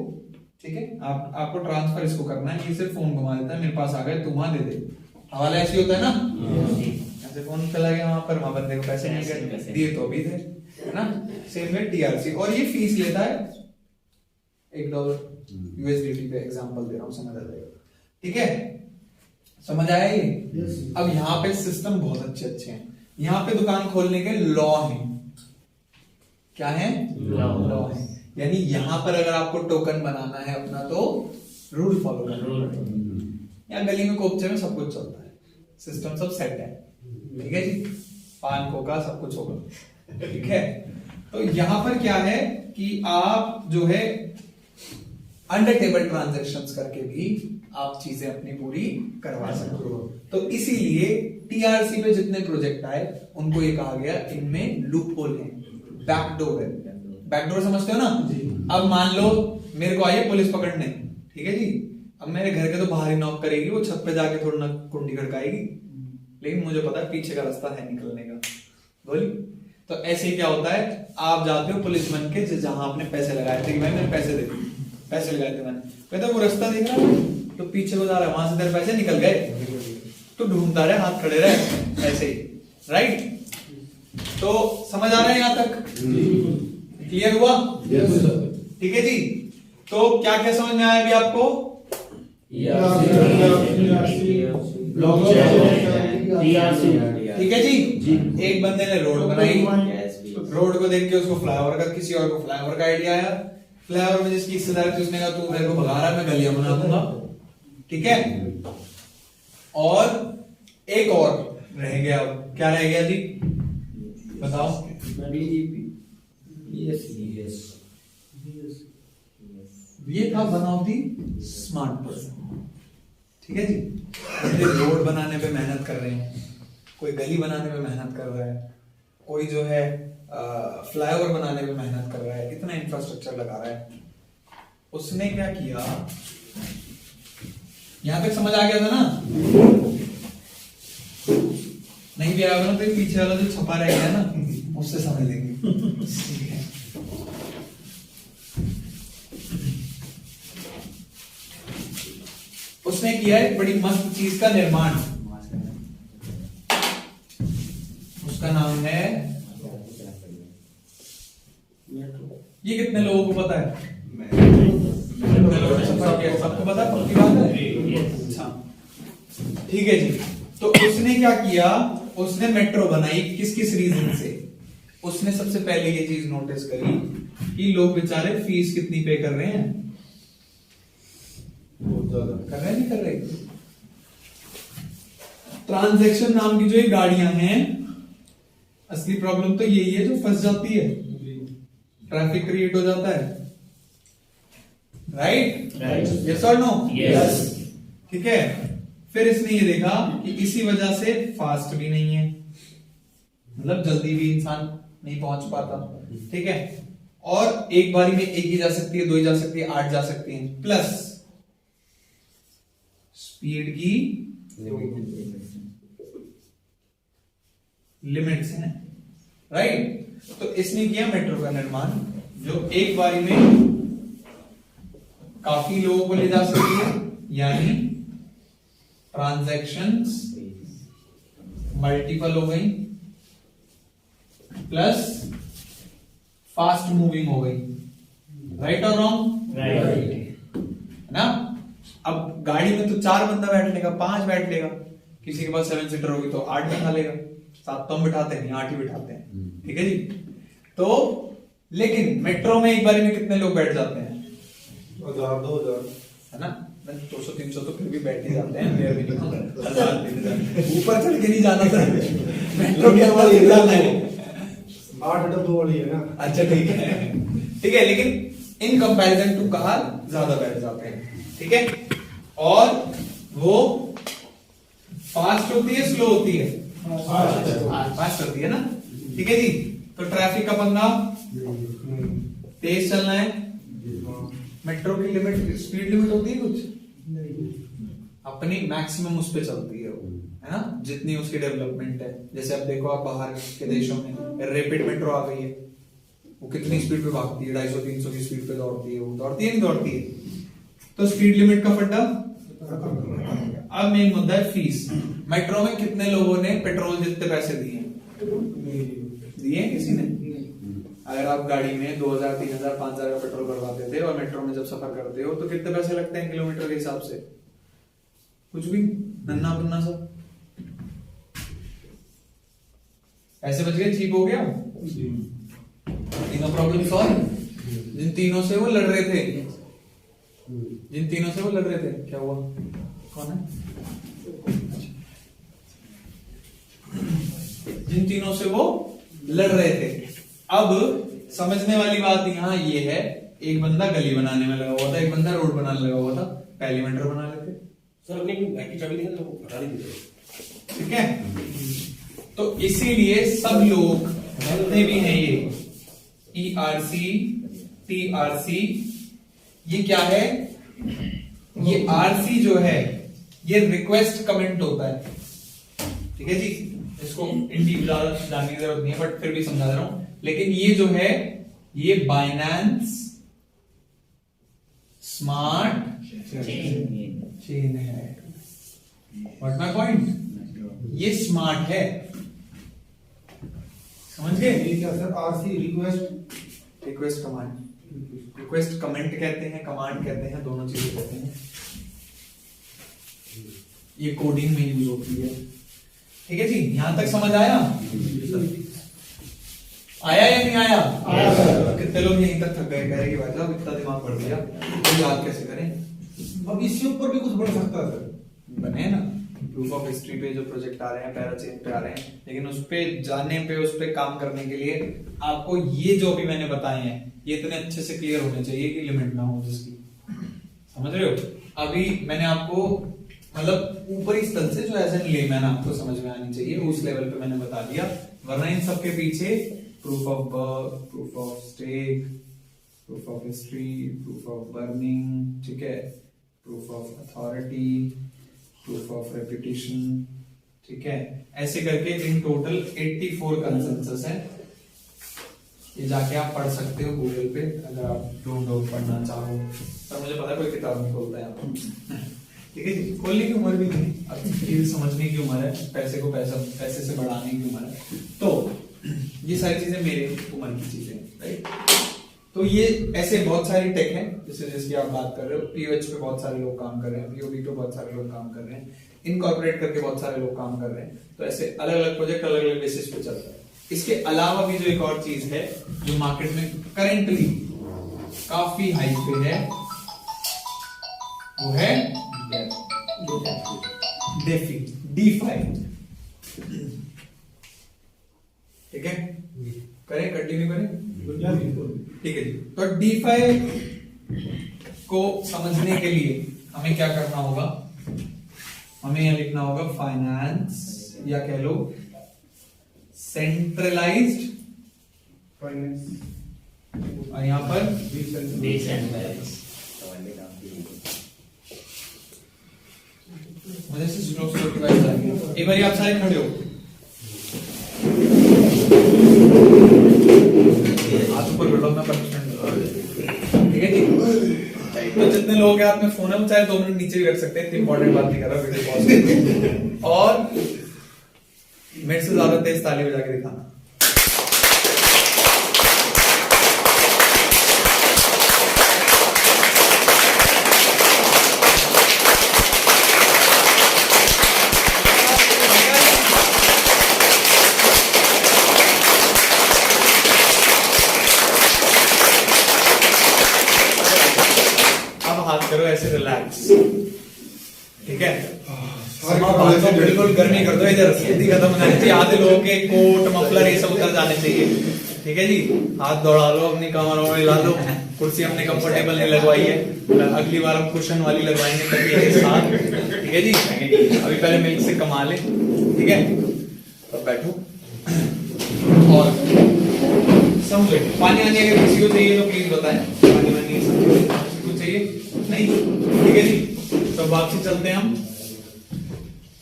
ठीक है, आपको ट्रांसफर इसको करना है, ये सिर्फ फोन घुमा देता है, मेरे पास आ गए, तुम वहां दे दे, हवाला ऐसे होता है ना, ऐसे फोन चला गया वहां पर, वहां बंदे को पैसे नहीं गए, दिए तो अभी थे, है ना। सेम में टीआरसी, और ये फीस लेता है $1 USDT पे, एग्जांपल दे रहा हूं, समझ आ जाएगा, ठीक है, समझ आया ये। अब यहाँ पे सिस्टम बहुत अच्छे हैं, यहाँ पे दुकान खोलने के लॉ हैं, क्या है, लॉ है, यानी यहाँ पर अगर आपको टोकन बनाना है अपना, तो रूल फॉलो करना पड़ेगा। यहाँ गली में कोपचे में सब कुछ चलता है, सिस्टम सब सेट है, ठीक है जी, पान कोका सब कुछ होगा, ठीक है। तो यहाँ पर क्या है कि आप जो है अंडर टेबल ट्रांजैक्शंस करके भी आप चीजें अपनी पूरी करवा सकते हो। तो इसीलिए टीआरसी पे जितने प्रोजेक्ट आए उनको ये कहा गया इनमें लूप होल है, बैकडोर है। बैकडोर समझते हो ना। अब मान लो मेरे को आई है पुलिस पकड़ने, ठीक है जी, अब मेरे घर के तो बाहर ही नॉक करेगी, वो छत पे जाके थोड़ा ना कुंडी खड़काएगी, लेकिन मुझे पता है पीछे का रास्ता है निकलने का, बोली। तो ऐसे क्या होता है, आप जाते हो पुलिस बन के जहां आपने पैसे लगाए थे कि भाई मैंने पैसे दे दिए, पैसे लगाए थे मैंने, कहता वो रास्ता देख रहा है तो पीछे को जा रहा है, वहां से तेरे पैसे निकल गए, तो ढूंढता रहे, हाथ खड़े रहे ऐसे ही, राइट। तो समझ आ रहा है यहां तक, क्लियर हुआ? ठीक है जी। तो क्या क्या समझ में आया अभी आपको? ठीक है जी। एक बंदे ने रोड बनाई, रोड को देख के उसको फ्लाईओवर का, किसी और को फ्लाईओवर का आइडिया आया, फ्लाईओवर में जिसकी हिस्सेदारी थी उसने कहा तू मेरे को भगा रहा है, मैं गलियां बना दूंगा, ठीक है। और एक और रह गया, क्या रह गया जी बताओ? ये था one of the smart person, ठीक है जी। कोई रोड बनाने पे मेहनत कर रहे हैं, कोई गली बनाने पे मेहनत कर रहा है, कोई जो है फ्लाईओवर बनाने पे मेहनत कर रहा है, इतना इंफ्रास्ट्रक्चर लगा रहा है। उसने क्या किया, यहां तक समझ आ गया था ना? नहीं भी आया ना तो पीछे वाला जो छपा रह गया ना उससे समझ लेंगे, ठीक है। उसने किया एक बड़ी मस्त चीज का निर्माण, उसका नाम है ये कितने लोगों को पता है? कितने लोगों ने सफर किया? सबको पता है? पक्की बात है? अच्छा ठीक है जी। तो उसने क्या किया, उसने मेट्रो बनाई किस किस रीजन से? उसने सबसे पहले ये चीज नोटिस करी कि लोग बेचारे फीस कितनी पे कर रहे हैं, बहुत ज्यादा कर रहे हैं नहीं कर रहे? ट्रांजैक्शन नाम की जो ये गाड़ियां हैं, असली प्रॉब्लम तो यही है जो फंस जाती है, ट्रैफिक क्रिएट हो जाता है, राइट? यस और नो? Yes. ठीक है। फिर इसने ये देखा कि इसी वजह से फास्ट भी नहीं है, मतलब जल्दी भी इंसान नहीं पहुंच पाता, ठीक है। और एक बारी में एक ही जा सकती है, दो ही जा सकती है, 8 जा सकती है, प्लस स्पीड की लिमिट्स हैं, राइट? तो इसने किया मेट्रो का निर्माण जो एक बारी में काफी लोगों को ले जा सकती है, यानी ट्रांजैक्शंस मल्टीपल हो गई, प्लस फास्ट मूविंग हो गई, राइट और रॉन्ग? राइट। है ना? अब गाड़ी में तो 4 बंदा बैठ लेगा, 5 बैठ लेगा, किसी के पास 7 सीटर होगी तो 8 बैठा लेगा, 7 तो हम बिठाते नहीं, 8 ही बिठाते हैं, ठीक है जी। तो लेकिन मेट्रो में एक बारी में कितने लोग बैठ जाते हैं? 1000 2000 है ना? 200-300 तो फिर भी बैठ ही जाते हैं, 1000-3000 ऊपर चढ़ के नहीं जाना था, मेट्रो के अंदर ही जाना है। 8 डब्बों वाली है ना। अच्छा ठीक है, ठीक है, लेकिन इन कंपैरिजन टू कार ज्यादा बैठ जाते हैं, ठीक है। और वो फास्ट होती है, स्लो होती है? फास्ट होती है ना, ठीक है जी। तो ट्रैफिक का पंगा, तेज चलना है, मेट्रो की लिमिट, स्पीड लिमिट होती है कुछ, अपनी मैक्सिमम उस पे चलती है वो, है ना, जितनी उसकी डेवलपमेंट है। जैसे अब देखो आप बाहर के देशों में रैपिड मेट्रो आ गई है, वो कितनी स्पीड पे भागती है, 250-300 की स्पीड पे दौड़ती है, वो दौड़ती है नहीं दौड़ती है? तो स्पीड लिमिट का फड्डा। अब मेन मुद्दा है फीस। मेट्रो में कितने लोगों ने पेट्रोल जितने पैसे दिए? दिए किसी ने? अगर आप गाड़ी में 2000, 3000, 5000 का पेट्रोल भरवाते थे और मेट्रो में जब सफर करते हो तो कितने पैसे लगते हैं किलोमीटर के हिसाब से? कुछ भी, नन्ना मुन्ना सा पैसे बच गए, चीप हो गया, तीनों प्रॉब्लम सॉल्व। जिन तीनों से वो लड़ रहे थे, क्या हुआ? कौन है? जिन तीनों से वो लड़ रहे थे। अब समझने वाली बात यहाँ ये है, एक बंदा गली बनाने में लगा हुआ था, एक बंदा रोड बनाने लगा हुआ था, पहले मेट्रो बना लेते। सर अपने बैग की चाबी देंगे तो हटा दीजिए, ठीक है। तो इसीलिए सब लोग जितने भी हैं ये ERC, TRC, ये क्या है? ये RC जो है ये रिक्वेस्ट कमेंट होता है, ठीक है जी। इसको इन डीप जानने की जरूरत नहीं है, बट फिर भी समझा दे रहा हूं। लेकिन ये जो है ये बाइनेंस स्मार्ट चेन है। What my point? ये स्मार्ट है, समझ गए? ये क्या sir? RC request command, request comment कहते हैं, कमांड कहते हैं, दोनों चीजें कहते हैं। ये कोडिंग में यूज होती है, ठीक है जी। यहां तक समझ आया? आया या नहीं आया? कितने लोग यहीं तक थक गए, कह रहे कि भाई साहब इतना दिमाग पड़ गया, तो याद कैसे करें? अब इससे ऊपर भी कुछ बढ़ सकता है सर। बने ना प्रूफ ऑफ हिस्ट्री पे जो प्रोजेक्ट आ रहे हैं, पैराचेन पे आ रहे हैं, लेकिन उस पे जाने पे, उस पे काम करने के लिए आपको ये जो भी मैंने बताए हैं ये इतने अच्छे से क्लियर होने चाहिए कि लिमिट ना हो जिसकी, समझ रहे हो? अभी मैंने आपको मतलब ऊपरी स्तर से जो एज एन लेमैन आपको समझ में आनी चाहिए उस लेवल पे मैंने बता दिया, वरना इन सबके पीछे proof of birth, proof of stake, proof of history, proof of burning, ठीक है, proof of authority, proof of reputation, ठीक है, ऐसे करके इन टोटल 84 कंसेंसस है। ये जाके आप पढ़ सकते हो गूगल पे अगर आप ढूंढो पढ़ना चाहो। पर मुझे पता है कोई किताब नहीं खोलता है आपको, ठीक है जी। खोलने की उम्र भी नहीं, अब ये समझने की उम्र है, पैसे को पैसे से बढ़ाने की उम्र है। तो ये सारी चीजें मेरे उम्र की चीजें हैं, राइट? तो ये ऐसे बहुत सारी टेक है जैसे जिसकी आप बात कर रहे हो। पीओएच पे बहुत सारे लोग काम कर रहे हैं, पीओबी पे बहुत सारे लोग काम कर रहे हैं, इनकॉर्पोरेट करके बहुत सारे लोग काम कर रहे हैं। तो ऐसे अलग अलग प्रोजेक्ट अलग अलग बेसिस पे चल रहा है। इसके अलावा भी जो एक और चीज है जो मार्केट में करेंटली काफी हाई पे है वो है डेफी, डीफाई। ठीक है, करें कंटिन्यू करें। ठीक है जी, तो डीफाई को समझने के लिए हमें क्या करना होगा, हमें यहां लिखना होगा फाइनेंस या कह लो सेंट्रलाइज्ड फाइनेंस और यहां पर मुझे से स्लो स्लो की बात एक बार आप सारे खड़े हो, हाथ ऊपर बढ़ो, मैं परमिशन। ठीक है जी, तो जितने लोग हैं आप में फोन है चाहे 2 मिनट नीचे भी रख सकते हैं, इतनी इंपॉर्टेंट बात नहीं कर रहा, वीडियो पॉज और मेरे से ज्यादा तेज ताली बजा के दिखाना। करो ऐसे रिलैक्स। ठीक है, बिल्कुल गर्मी कर दो, इधर सर्दी खत्म होना चाहिए। आधे लोगों के कोट मफलर ये सब उतर जाने चाहिए। ठीक है जी, हाथ दौड़ा लो, अपनी कमर में ला लो, कुर्सी हमने कंफर्टेबल नहीं लगवाई है, अगली बार हम कुशन वाली लगवाएंगे तकिए के साथ। ठीक है जी, अभी पहले मिल्क से कमा ले। ठीक है, अब बैठो और समझो। पानी आने अगर किसी को चाहिए तो प्लीज बताएं, पानी वानी किसी को चाहिए नहीं? ठीक है जी, तो वापसी चलते हैं हम।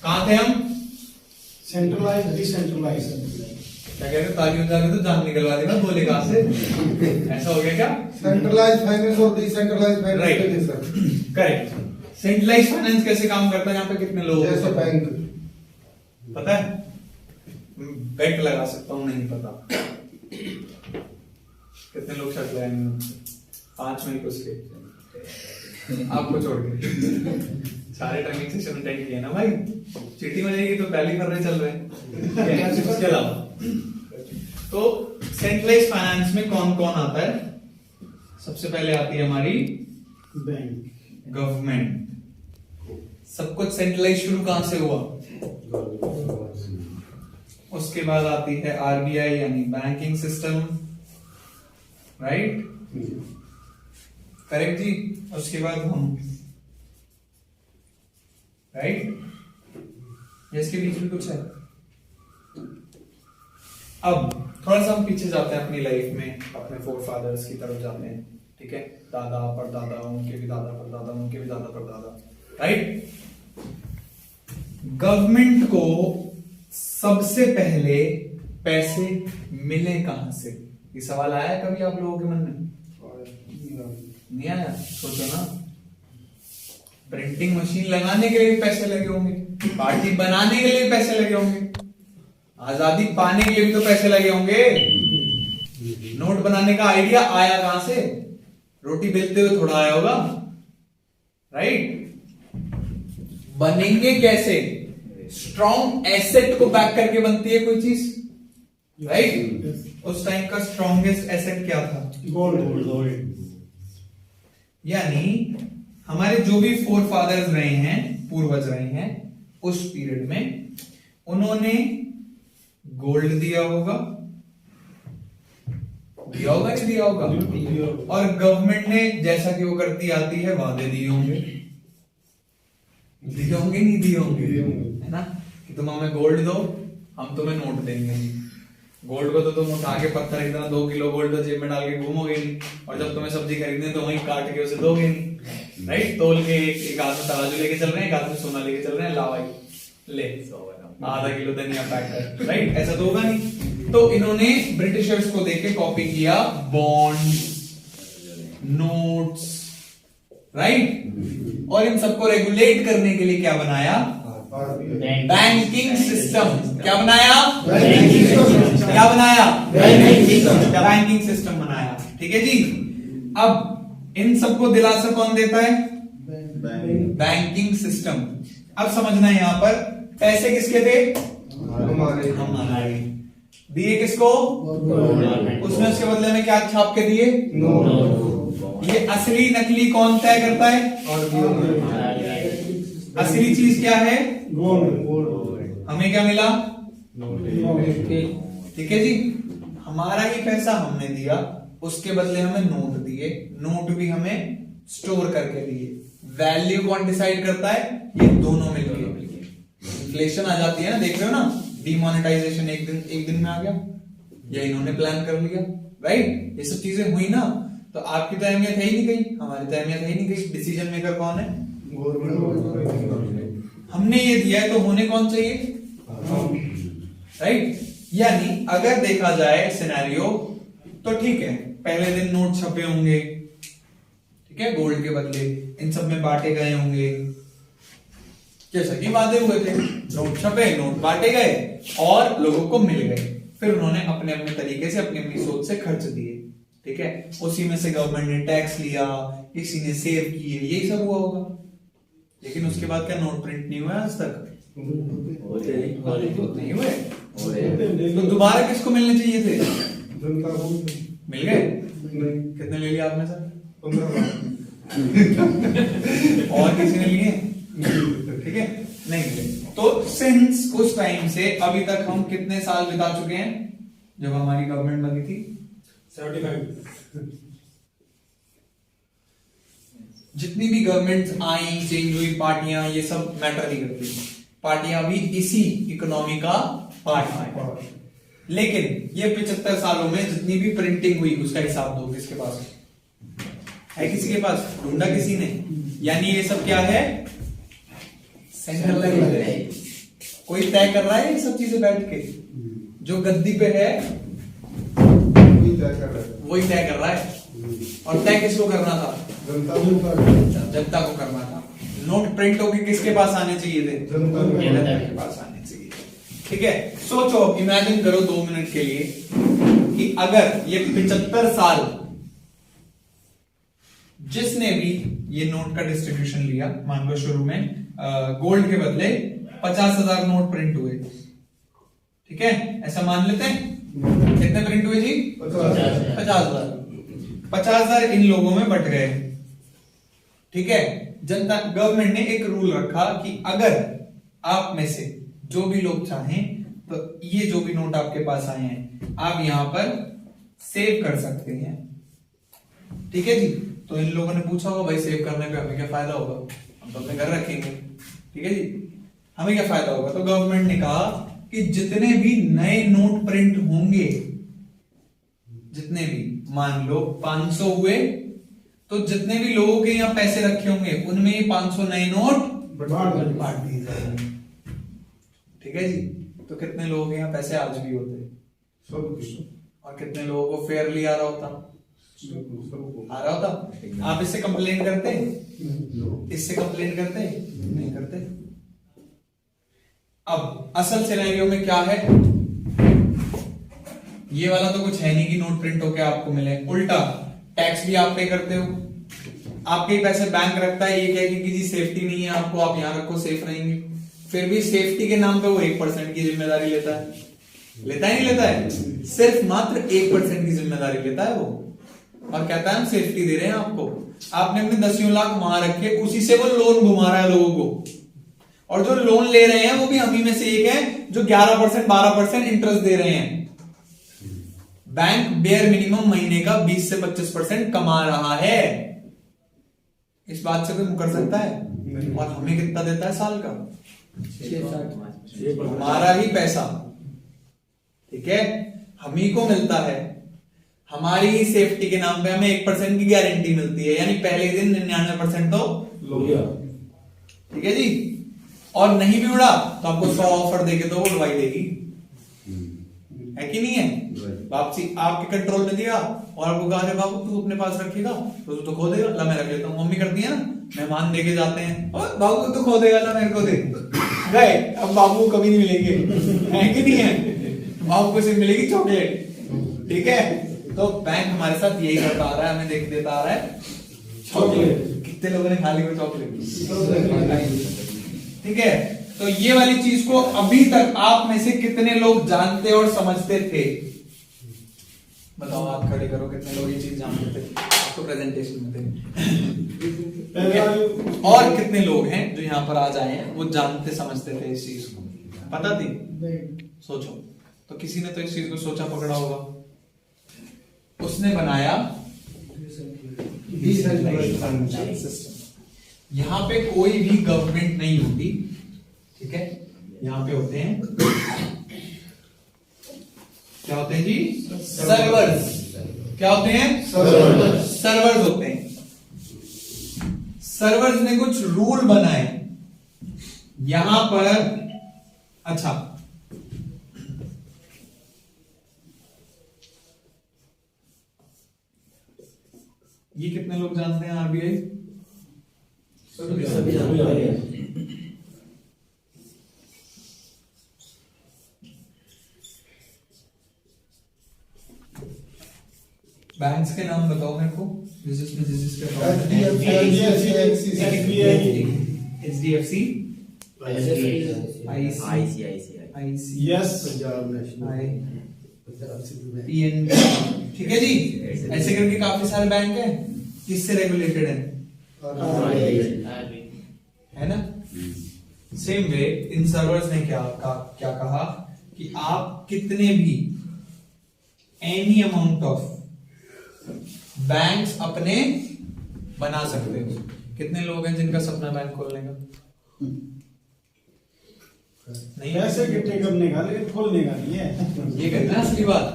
कहां थे हम? Centralise decentralise. क्या कह रहे हो? तालियों जा रहे तो जान निकलवा देना, बोले कहां से? ऐसा हो गया क्या? सेंट्रलाइज फाइनेंस और decentralise finance. Right, correct. Centralise finance कैसे काम करता है? यहाँ पे कितने लोग जैसे बैंक पता है? बैंक लगा सकता हूँ, नहीं पता कितने लोग शर्ट लगाएंगे? 5 में कुछ के आपको छोड़ के सारे टाइमिंग सेशन अटेंड किए ना भाई। चीटिंग हो जाएगी तो पहले कर रहे चल रहे। उसके अलावा तो सेंट्रलाइज फाइनेंस में कौन कौन आता है? सबसे पहले आती है हमारी बैंक, गवर्नमेंट। सब कुछ सेंट्रलाइज शुरू कहां से हुआ? उसके बाद आती है आरबीआई यानी बैंकिंग सिस्टम, राइट? करेक्ट जी। उसके बाद हम, राइट? इसके बीच में कुछ है? अब थोड़ा सा हम पीछे जाते हैं अपनी लाइफ में, अपने फोर फादर्स की तरफ जाते हैं। ठीक है, दादा परदादा, उनके भी दादा परदादा, उनके भी दादा परदादा, राइट? गवर्नमेंट को सबसे पहले पैसे मिले कहां से? ये सवाल आया है कभी आप लोगों के मन में? नहीं आया? सोचो ना, प्रिंटिंग मशीन लगाने के लिए पैसे लगे होंगे, पार्टी बनाने के लिए पैसे लगे होंगे, आजादी पाने के लिए भी तो पैसे लगे होंगे। नोट बनाने का आइडिया आया कहां से? रोटी बेलते हुए थोड़ा आया होगा, राइट? बनेंगे कैसे? स्ट्रॉन्ग एसेट को बैक करके बनती है कोई चीज, राइट? उस टाइम का स्ट्रॉन्गेस्ट एसेट क्या था? गोल्ड। यानी हमारे जो भी फोर फादर्स रहे हैं, पूर्वज रहे हैं, उस पीरियड में उन्होंने गोल्ड दिया होगा, दिया होगा नहीं दिया होगा? और गवर्नमेंट ने जैसा कि वो करती आती है वादे दिए होंगे, दिए होंगे नहीं दिए होंगे, है ना? कि तुम हमें गोल्ड दो, हम तुम्हें नोट देंगे। गोल्ड को तो तुम उठा के पत्थर इतना 2 किलो गोल्ड तो जेब में डाल के घूमोगे नहीं, और जब तुम्हें सब्जी खरीदने तो वहीं काट के उसे दोगे नहीं, राइट? तोल के एक आदमी तराजू लेके चल रहे हैं, एक आदमी सोना लेके चल रहे हैं, ला भाई ले आधा किलो धनिया पैक कर, राइट? ऐसा तो होगा नहीं। तो इन्होंने ब्रिटिशर्स को देके कॉपी किया बॉन्ड, नोट्स, राइट? और इन सबको रेगुलेट करने के लिए क्या बनाया? बैंकिंग सिस्टम क्या बनाया? Banking system. क्या बनाया? Banking system. बैंकिंग सिस्टम बनाया। ठीक है जी। अब इन सबको दिलासा कौन देता है? Banking system. अब समझना है यहां पर पैसे किसके थे? हमारे। दिए किसको? उसने उसके बदले में क्या छाप के दिए? ये असली नकली कौन तय करता है? असली चीज क्या है? हमें क्या मिला? ठीक है जी। हमारा ही पैसा हमने दिया, उसके बदले हमें नोट दिए, नोट भी हमें स्टोर करके दिए। वैल्यू कौन डिसाइड करता है? ये दोनों मिलकर। इन्फ्लेशन आ जाती है ना, देख रहे हो ना, डिमोनेटाइजेशन एक दिन में आ गया, या इन्होंने प्लान कर लिया, राइट? ये सब चीजें हुई ना, तो आपकी तो अहमियत है ही नहीं गई, हमारी तो अहमियत है ही नहीं गई। डिसीजन मेकर कौन है? हमने ये दिया है तो होने कौन चाहिए? राइट? यानी अगर देखा जाए सिनेरियो तो ठीक है, पहले दिन नोट छपे होंगे, ठीक है, गोल्ड के बदले इन सब में बांटे गए होंगे, जैसा कि वादे हुए थे। नोट छपे, नोट बांटे गए और लोगों को मिल गए, फिर उन्होंने अपने अपने तरीके से अपनी अपनी सोच से खर्च दिए। ठीक है, उसी में से गवर्नमेंट ने टैक्स लिया, किसी ने सेव किए, यही सब हुआ होगा। लेकिन उसके बाद क्या नोट प्रिंट नहीं हुआ आज तक? नहीं हुए। तो दोबारा किसको मिलने चाहिए थे? मिल गए? कितने ले लिया आपने सर? 15 और किसी ने लिए? ठीक है, नहीं मिले। तो सिंस उस टाइम से अभी तक हम कितने साल बिता चुके हैं जब हमारी गवर्नमेंट बनी थी? 75। जितनी भी गवर्नमेंट्स आई, चेंज हुई, पार्टियां, ये सब मैटर नहीं करती। पार्टियां भी इसी इकोनॉमी का पार्ट है। लेकिन ये 75 सालों में जितनी भी प्रिंटिंग हुई उसका हिसाब दो, किसके पास है? किसी के पास? ढूंढा किसी ने? यानी ये सब क्या है? सेंट्रल लेवल है। कोई तय कर रहा है ये सब चीजें बैठ के? जो गद्दी पे है वही तय कर रहा है। और तय किसको करना था? जनता को करना था। नोट प्रिंट होके किसके पास आने चाहिए थे? जनता के पास आने चाहिए। ठीक है, सोचो, इमेजिन करो 2 मिनट के लिए कि अगर ये 75 साल जिसने भी ये नोट का डिस्ट्रीब्यूशन लिया, मान लो शुरू में गोल्ड के बदले 50,000 नोट प्रिंट हुए, ठीक है, ऐसा मान लेते हैं। कितने प्रिंट हुए जी? 50,000। 50,000 इन लोगों में बट गए। ठीक है, जनता गवर्नमेंट ने एक रूल रखा कि अगर आप में से जो भी लोग चाहें तो ये जो भी नोट आपके पास आए हैं आप यहां पर सेव कर सकते हैं। ठीक है जी। तो इन लोगों ने पूछा होगा भाई सेव करने पे हमें क्या फायदा होगा? हम तो अपने घर रखेंगे। ठीक है जी, हमें क्या फायदा होगा? तो गवर्नमेंट ने कहा कि जितने भी नए नोट प्रिंट होंगे, जितने भी, मान लो 500 हुए, तो जितने भी लोगों के यहाँ पैसे रखे होंगे उनमें ये 500 नए नोट बांट दिए जाएंगे। ठीक है जी। तो कितने लोगों के यहाँ पैसे आज भी होते और कितने लोगों को फेयरली आ रहा होता? आ रहा होता। आप इससे कंप्लेन करते? इससे कंप्लेन करते? नहीं करते। अब असल सिनेरियो में क्या है? ये वाला तो कुछ है नहीं कि नोट प्रिंट होके आपको मिले। उल्टा टैक्स भी आप पे करते हो, आपके ही पैसे बैंक रखता है, ये कह के कि जी सेफ्टी नहीं है आपको, आप यहां रखो सेफ रहेंगे। फिर भी सेफ्टी के नाम पे वो 1% की जिम्मेदारी लेता है। लेता ही नहीं लेता है? सिर्फ मात्र 1% की जिम्मेदारी लेता है वो, और कहता है हम सेफ्टी दे रहे हैं आपको। आपने अपने 10 लाख वहां रखे, उसी से वो लोन घुमा रहा है लोगों को। और जो लोन ले रहे हैं वो भी हम ही में से एक है जो 11% 12% इंटरेस्ट दे रहे हैं। बैंक बेयर मिनिमम महीने का 20 से 25% कमा रहा है। इस बात से कोई मुकर सकता है? और हमें कितना देता है साल का? 660। हमारा ही पैसा, ठीक है, हम ही को मिलता है। हमारी ही सेफ्टी के नाम पे हमें 1% की गारंटी मिलती है, यानी पहले दिन 99% तो लोग। ठीक है जी। और नहीं भी उड़ा तो आपको 100 ऑफर देके तो वो उड़वाई देगी, है कि नहीं है? वापसी आपके कंट्रोल में दिया और आपको कहा बाबू तू अपने पास रखेगा तो तू तो खो देगा, ला मैं रख लेता हूँ। मम्मी करती है ना, मेहमान देके जाते हैं, और बाबू तू खो देगा, ला मेरे को दे। गए, अब बाबू कभी नहीं मिलेंगे, है कि नहीं है? बाबू को सिर्फ मिलेगी चॉकलेट, ठीक है? तो बैंक हमारे साथ यही करता आ रहा है, हमें देख देता आ रहा है चॉकलेट। कितने लोगों ने खा ली वो चॉकलेट? ठीक है, तो ये वाली चीज को अभी तक आप में से कितने लोग जानते और समझते थे? बताओ, आप खड़े करो, कितने लोग ये चीज जानते थे? आप तो प्रेजेंटेशन में थे। और कितने लोग हैं जो यहाँ पर आज आए हैं वो जानते समझते थे इस चीज को? पता थी? सोचो, तो किसी ने तो इस चीज को सोचा पकड़ा होगा, उसने बनाया डिसेंट्रलाइज्ड सिस्टम। यहाँ पे कोई भी गवर्नमेंट नहीं होती, ठीक है? यहाँ पे होते हैं, क्या होते हैं जी? सर्वर्स। क्या होते हैं? सर्वर्स होते हैं। सर्वर्स ने कुछ रूल बनाए यहां पर। अच्छा, ये कितने लोग जानते हैं आरबीआई? सभी जानते हैं। बैंक्स के नाम बताओ मेरे को, जिसके HDFC, PNB, ठीक है जी? ऐसे करके काफी सारे बैंक हैं, किससे रेगुलेटेड है? है ना? सेम वे इन सर्वर्स ने क्या कहा कि आप कितने भी एनी अमाउंट ऑफ बैंक्स अपने बना सकते हो। कितने लोग हैं जिनका सपना बैंक खोलने का? नहीं, पैसे इकट्ठे करने का, लेकिन खोलने का नहीं है। ये करना असली बात,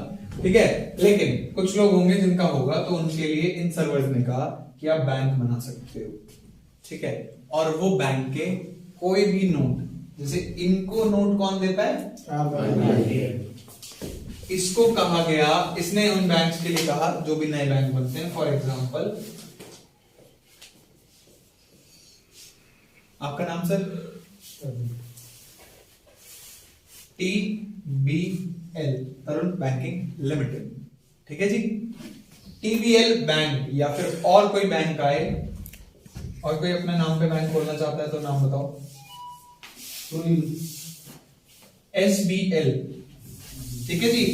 ठीक है? लेकिन कुछ लोग होंगे जिनका होगा, तो उनके लिए इन सर्वर्स ने कहा कि आप बैंक बना सकते हो, ठीक है? और वो बैंक के कोई भी नोट, जैसे इनको नोट कौन देता है? इसको कहा गया, इसने उन बैंक्स के लिए कहा जो भी नए बैंक बनते हैं, फॉर एग्जांपल आपका नाम सर? TBL, तरुण बैंकिंग लिमिटेड, ठीक है जी? TBL बैंक या फिर और कोई बैंक आए और कोई अपने नाम पे बैंक खोलना चाहता है तो नाम बताओ। SBL, ठीक है जी?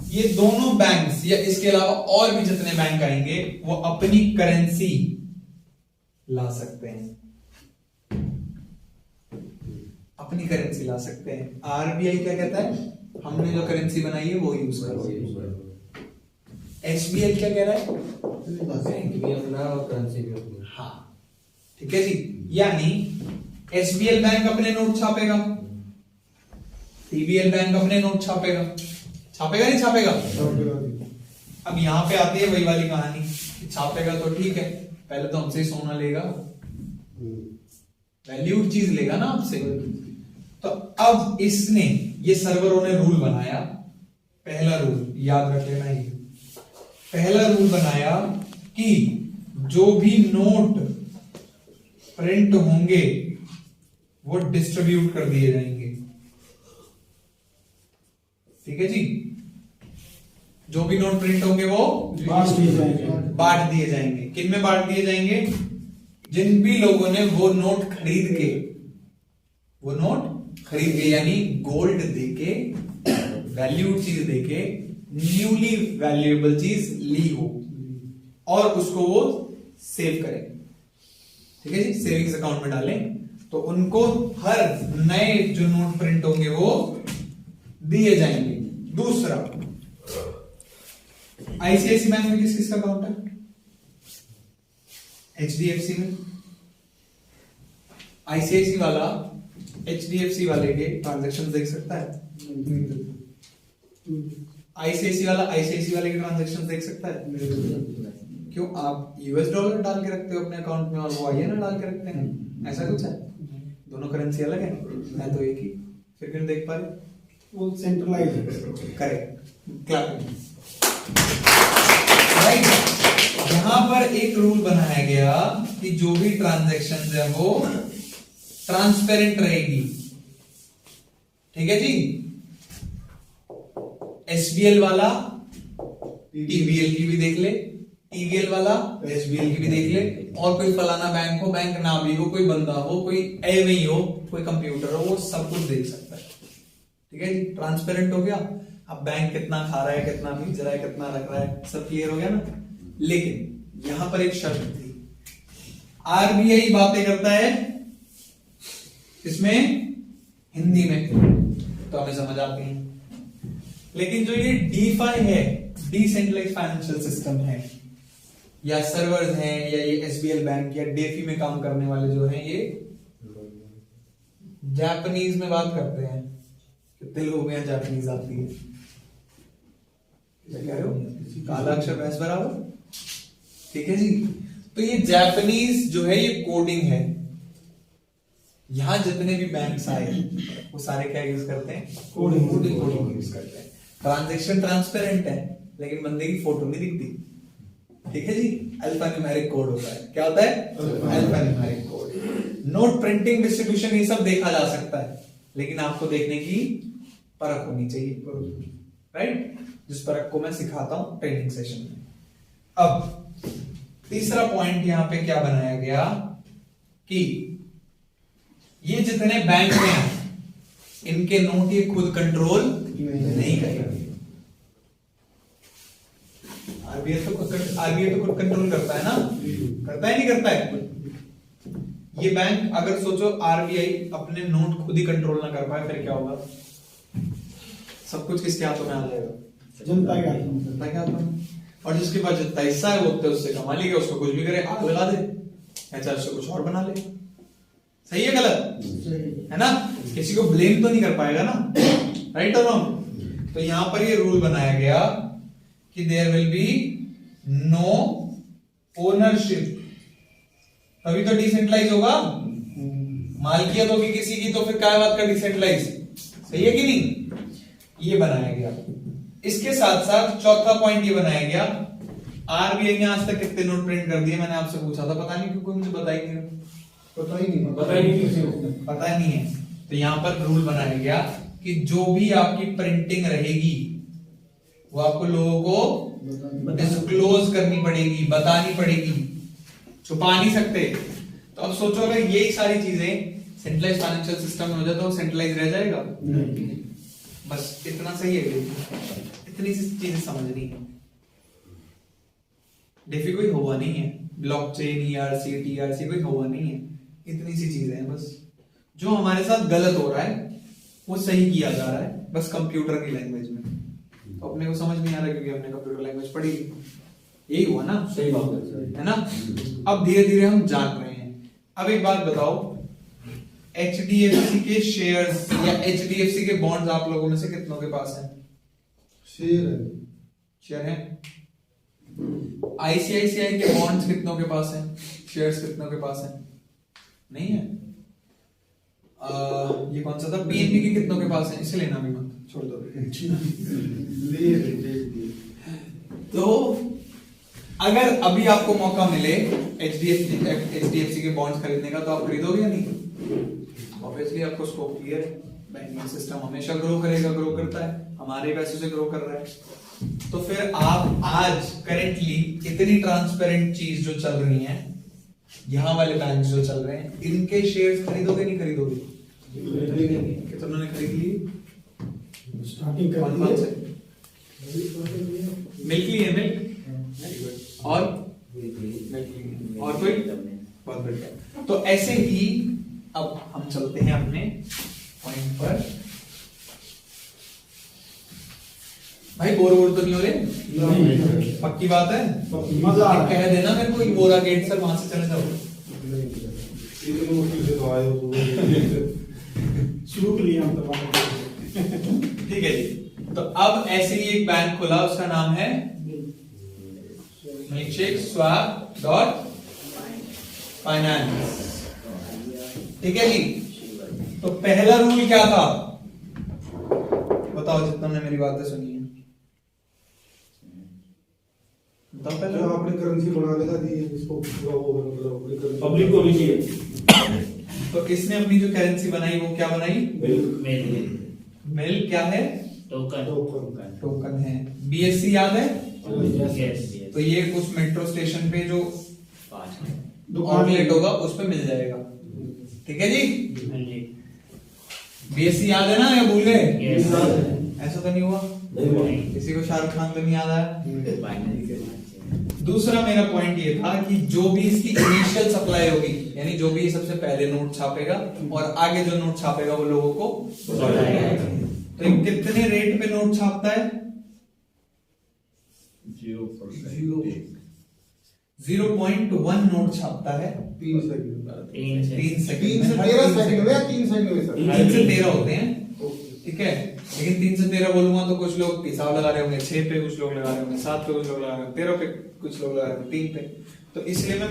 ये दोनों बैंक्स या इसके अलावा और भी जितने बैंक आएंगे वो अपनी करेंसी ला सकते हैं, अपनी करेंसी ला सकते हैं। आरबीआई क्या कहता है? हमने जो करेंसी बनाई है वो यूज करो। एसबीआई क्या कह रहा है? बैंक भी अपना और करेंसी भी अपनी। हाँ, ठीक है जी? यानी एसबीएल बैंक अपने नोट छापेगा, टीबीएल बैंक अपने नोट छापेगा, छापेगा नहीं छापेगा? अब यहां पे आती है वही वाली कहानी कि छापेगा तो ठीक है, पहले तो हमसे सोना लेगा, वैल्यूड चीज लेगा ना आपसे। तो अब इसने, ये सर्वरों ने रूल बनाया, पहला रूल याद रख लेना, ये पहला रूल बनाया कि जो भी नोट प्रिंट होंगे वो डिस्ट्रीब्यूट कर दिए जाएंगे, ठीक है जी? जो भी नोट प्रिंट होंगे वो बांट दिए जाएंगे। किन में बांट दिए जाएंगे? जिन भी लोगों ने वो नोट खरीद के यानी गोल्ड देके, वैल्यूड चीज देके, न्यूली वैल्यूएबल चीज ली हो और उसको वो सेव करें, ठीक है जी? सेविंग्स अकाउंट में डालें, तो उनको हर नए जो नोट प्रिंट होंगे वो दिए जाएंगे। दूसरा, आईसीआईसी बैंक में किस किस का अकाउंट है? एचडीएफसी में। आईसीआईसी वाला एचडीएफसी वाले के ट्रांजैक्शन देख सकता है? आईसीआईसी वाला आईसीआईसी वाले के ट्रांजैक्शन देख सकता है? क्यों? आप यूएस डॉलर डाल के रखते हो अपने अकाउंट में और वो आईएनआर डाल के रखते हैं, ऐसा कुछ है? दोनों करेंसी अलग है तो एक ही, फिर क्यों देख पा रहे? वो सेंट्रलाइज है। Correct, clapping, right. यहां पर एक रूल बनाया गया कि जो भी ट्रांजैक्शन है वो ट्रांसपेरेंट रहेगी, ठीक है जी। एसबीएल वाला टीबीएल की भी देख ले, टीबीएल वाला एसबीएल की भी देख ले, और कोई फलाना बैंक हो, बैंक ना भी हो, कोई बंदा हो, कोई एवं ही हो, कोई कंप्यूटर हो, वो सब कुछ देख सकता है। ठीक है जी, ट्रांसपेरेंट हो गया। अब बैंक कितना खा रहा है, कितना बेच रहा है, कितना रख रहा है, सब क्लियर हो गया ना। लेकिन यहां पर एक शर्त थी, आरबीआई बातें करता है इसमें हिंदी में, तो हमें समझ आती है। लेकिन जो ये डीफाई है, डिसेंट्रलाइज्ड फाइनेंशियल सिस्टम है, या सर्वर्स हैं, या ये एसबीएल बैंक या डेफी में काम करने वाले जो हैं, ये जापानीज में बात करते हैं। कितने लोग हैं जापानीज आती है? क्या कह रहे हो? काला अक्षर भैंस बराबर। ठीक है जी। तो ये जापानीज जो है ये कोडिंग है। यहां जितने भी बैंक्स आए वो सारे क्या यूज करते हैं? कोडिंग यूज करते हैं। ट्रांजैक्शन ट्रांसपेरेंट है, लेकिन बंदे की फोटो नहीं दिखती। ठीक है जी। अल्फा न्यूमेरिक कोड होता है। क्या होता है? Alpha numeric code. Note printing, distribution, ये सब देखा जा सकता है, लेकिन आपको देखने की परख होनी चाहिए, राइट? जिस परख को मैं सिखाता हूं ट्रेनिंग सेशन में। अब तीसरा पॉइंट यहां पे क्या बनाया गया कि ये जितने बैंक हैं इनके नोट ये खुद कंट्रोल नहीं करेगा। आरबीआई तो खुद कंट्रोल करता है ना, करता है नहीं करता है? ये बैंक अगर सोचो आरबीआई अपने नोट खुद ही कंट्रोल ना कर पाए, फिर क्या होगा? सब कुछ किसके हाथों में आ जाएगा? जनता के हाथों में। जनता के हाथों में। और जिसके पास जितना हिस्सा है वो उतने उससे कमा लेगा, उसको कुछ भी करे, आग लगा दे, या चाहे उससे कुछ और बना ले। सही है गलत? है ना? किसी को ब्लेम तो नहीं कर पाएगा ना, राइट और रॉन्ग? तो यहां पर ये रूल बनाया गया कि there will be no ownership, तभी तो डिसेंट्रलाइज होगा। मालकियत होगी किसी की, तो फिर क्या बात का डिसेंट्रलाइज? सही है कि नहीं? ये बनाया गया। इसके साथ साथ चौथा पॉइंट ये बनाया गया, आरबीआई ने आज तक कितने नोट प्रिंट कर दिए? मैंने आपसे पूछा था, पता नहीं क्यों कोई मुझे बता ही नहीं रहा। पता ही नहीं पता नहीं है। तो यहां पर रूल बनाया गया कि जो भी आपकी प्रिंटिंग रहेगी वो आपको लोगों को डिस्क्लोज करनी पड़ेगी, बतानी पड़ेगी, छुपा नहीं सकते। तो अब सोचो अगर यही सारी चीजें सेंट्रलाइज फाइनेंशियल सिस्टम में हो जाए तो सेंट्रलाइज रह जाएगा? बस इतना सही है, इतनी सी चीजें समझनी है। डेफी कोई हुआ नहीं है, ब्लॉकचेन, ईआरसी, टीआरसी कोई हुआ नहीं है, इतनी सी चीजें हैं बस। जो हमारे साथ गलत हो रहा है वो सही किया जा रहा है, बस कंप्यूटर की लैंग्वेज में। तो अपने को समझ नहीं आ रहा क्योंकि हमने कंप्यूटर लैंग्वेज पढ़ी, यही हुआ ना? सही बात है ना? अब धीरे धीरे हम जान रहे हैं। अब एक बात बताओ, एचडीएफसी के शेयर्स या एचडीएफसी के बॉन्ड्स आप लोगों में से कितनों के पास हैं? शेयर है। आईसीआईसीआई के बॉन्ड्स कितनों के पास हैं? शेयर्स कितनों के पास हैं? नहीं है। ये कौन सा था? पीएनबी के कितनों के पास है? इसे लेना भी मत, छोड़ दो। तो अगर अभी आपको मौका मिले एचडीएफसी के बॉन्ड्स खरीदने का, तो आप खरीदोगे या नहीं? ऑब्वियसली आपको स्कोप क्लियर है, बैंकिंग सिस्टम हमेशा ग्रो करेगा, ग्रो करता है, हमारे पैसों से ग्रो कर रहा है। तो फिर आप आज करेंटली इतनी ट्रांसपेरेंट चीज जो चल रही है, यहां वाले बैंक जो चल रहे हैं, इनके शेयर्स खरीदोगे नहीं खरीदोगे? कितनों ने खरीद लिए? स्टार्टिंग कौन से? मिल्क ली है? मिल्क और कोई? बहुत बढ़िया। तो ऐसे ही अब हम चलते हैं अपने पॉइंट पर। भाई बोर तो नहीं हो रहे? नहीं। पक्की बात है? मजा आ रहा है। कह देना मेरे को बोरा गेट सर, वहां से चले जाओ। इतने मुश्किल से तो आए हो छूट लिया हम तो। ठीक है जी। तो अब ऐसे ही एक बैंक खुला, उसका नाम है मिल्कशेक स्वैप डॉट फाइनेंस। ठीक है जी। तो पहला रूल क्या था बताओ, जितना ने मेरी बातें सुनी है बताओ। पहले जो आपने करेंसी बना लेगा दी इसको पूरा वो मतलब अपनी करेंसी पब्लिक को भी चाहिए। तो इसने अपनी जो करेंसी बनाई वो क्या बनाई? मिल क्या है? टोकन टोकन है। बीएससी याद है? यस तो ये उस मेट्रो स्टेशन पे जो दुकान आउटलेट होगा उस पे मिल जाएगा। ठीक है जी? बीएससी याद है ना या भूल गए? Yes. ऐसा तो नहीं हुआ? किसी को शाहरुख खान तो नहीं याद आया? दूसरा मेरा पॉइंट ये था कि जो भी इसकी इनिशियल सप्लाई होगी, यानी जो भी सबसे पहले नोट छापेगा और आगे जो नोट छापेगा वो लोगों को बताएगा। तो ये कितने रेट पे नोट छापता है? 0.1 नोट छापता है 3 सेकंड 3 3 सेकंड से 13 सेकंड में या 3 सेकंड में सर? 3 से 13 होते हैं। ठीक है, लेकिन 3 से 13 बोलूंगा तो कुछ लोग हिसाब लगा रहे होंगे 6 पे, कुछ लोग लगा रहे होंगे 7 पे, कुछ लोग लगा रहे होंगे 13 पे, कुछ लोग लगा रहे होंगे 3 पे। तो इसलिए मैं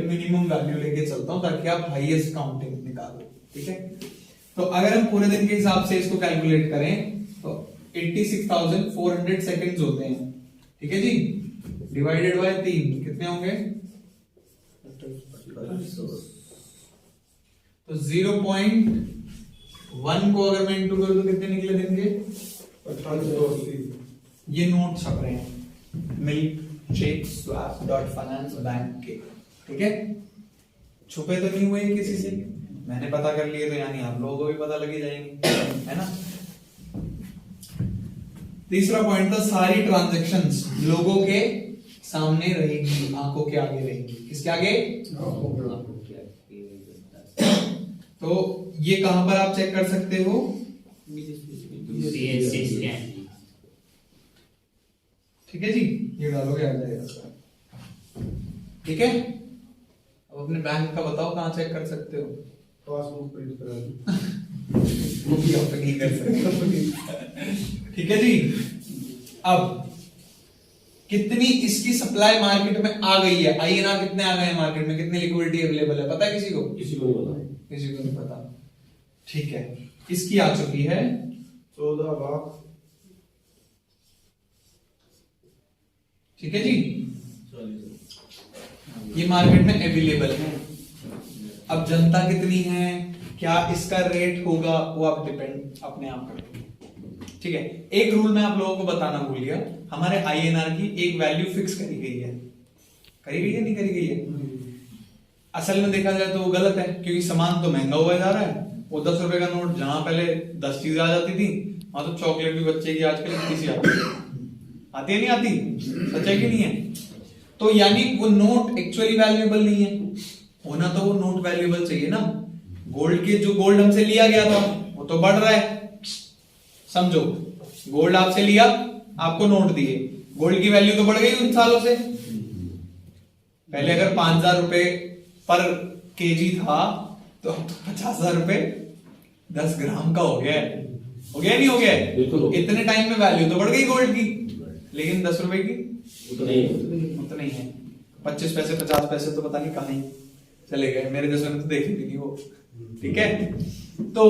मिनिमम वैल्यू लेके चलता हूं ताकि आप हाईएस्ट काउंटिंग निकालो। ठीक है, तो अगर हम पूरे दिन के हिसाब से इसको कैलकुलेट करें तो 86,400 सेकंड्स होते हैं। ठीक है जी, डिवाइडेड बाय 3 कितने होंगे? तो 0.1 को अगर मैं इंटू करूं तो कितने निकले दिन के? 1880। ये नोट छप रहे हैं milk shake swap dot finance bank के। ठीक है, छुपे तो नहीं हुए किसी से, मैंने पता कर लिए तो यानी आप लोगों को भी पता लगी जाएंगे, है ना। तीसरा पॉइंट था सारी ट्रांजैक्शंस लोगों के सामने रहेगी, आंखों के आगे रहेगी। किसके आगे? तो ये कहां पर आप चेक कर सकते हो? ठीक है जी, ये डालोगे आ जाएगा। ठीक है, अब अपने बैंक का बताओ कहां चेक कर सकते हो? पासबुक प्रिंट करा दो। वो भी आप नहीं कर सकते। ठीक है जी, अब कितनी इसकी सप्लाई मार्केट में आ गई है? आईएनआर कितने आ गए हैं मार्केट में? कितनी लिक्विडिटी अवेलेबल है पता है किसी को? किसी को नहीं पता। किसी को नहीं पता। ठीक है, इसकी आ चुकी है 14 लाख। ठीक है जी, ये मार्केट में अवेलेबल है। अब जनता कितनी है, क्या इसका रेट होगा, वो आप डिपेंड अपने आप करो। ठीक है, एक रूल मैं आप लोगों को बताना भूल गया, हमारे आईएनआर की एक वैल्यू फिक्स करी गई है। करी गई है नहीं करी गई है? असल में देखा जाए तो वो गलत है, क्योंकि सामान तो महंगा हुआ जा रहा है। वो 10 रुपए का नोट जहां पहले 10 चीजें आ जाती थी, वहां तो चॉकलेट भी बच्चे की आजकल कितनी सी आती है। आती है नहीं आती? सच है कि नहीं है? तो यानी वो नोट एक्चुअली वैल्यूएबल नहीं है। होना तो वो नोट वैल्यूएबल चाहिए ना। गोल्ड के जो गोल्ड हमसे लिया गया था वो तो बढ़ रहा है, समझो। गोल्ड आपसे लिया, आपको नोट दिए, गोल्ड की वैल्यू तो बढ़ गई उन सालों से। पहले अगर 5,000 रुपए पर केजी था तो अब तो 50,000 रुपए 10 ग्राम का हो गया है। हो गया नहीं हो गया है? बिल्कुल। इतने टाइम में वैल्यू तो बढ़ गई गोल्ड की, लेकिन 10 रुपए की उतना ही है। 25 पैसे 50 पैसे तो पता नहीं कहां ही चले गए, मेरे जैसे ने तो देखे भी नहीं वो। ठीक है, तो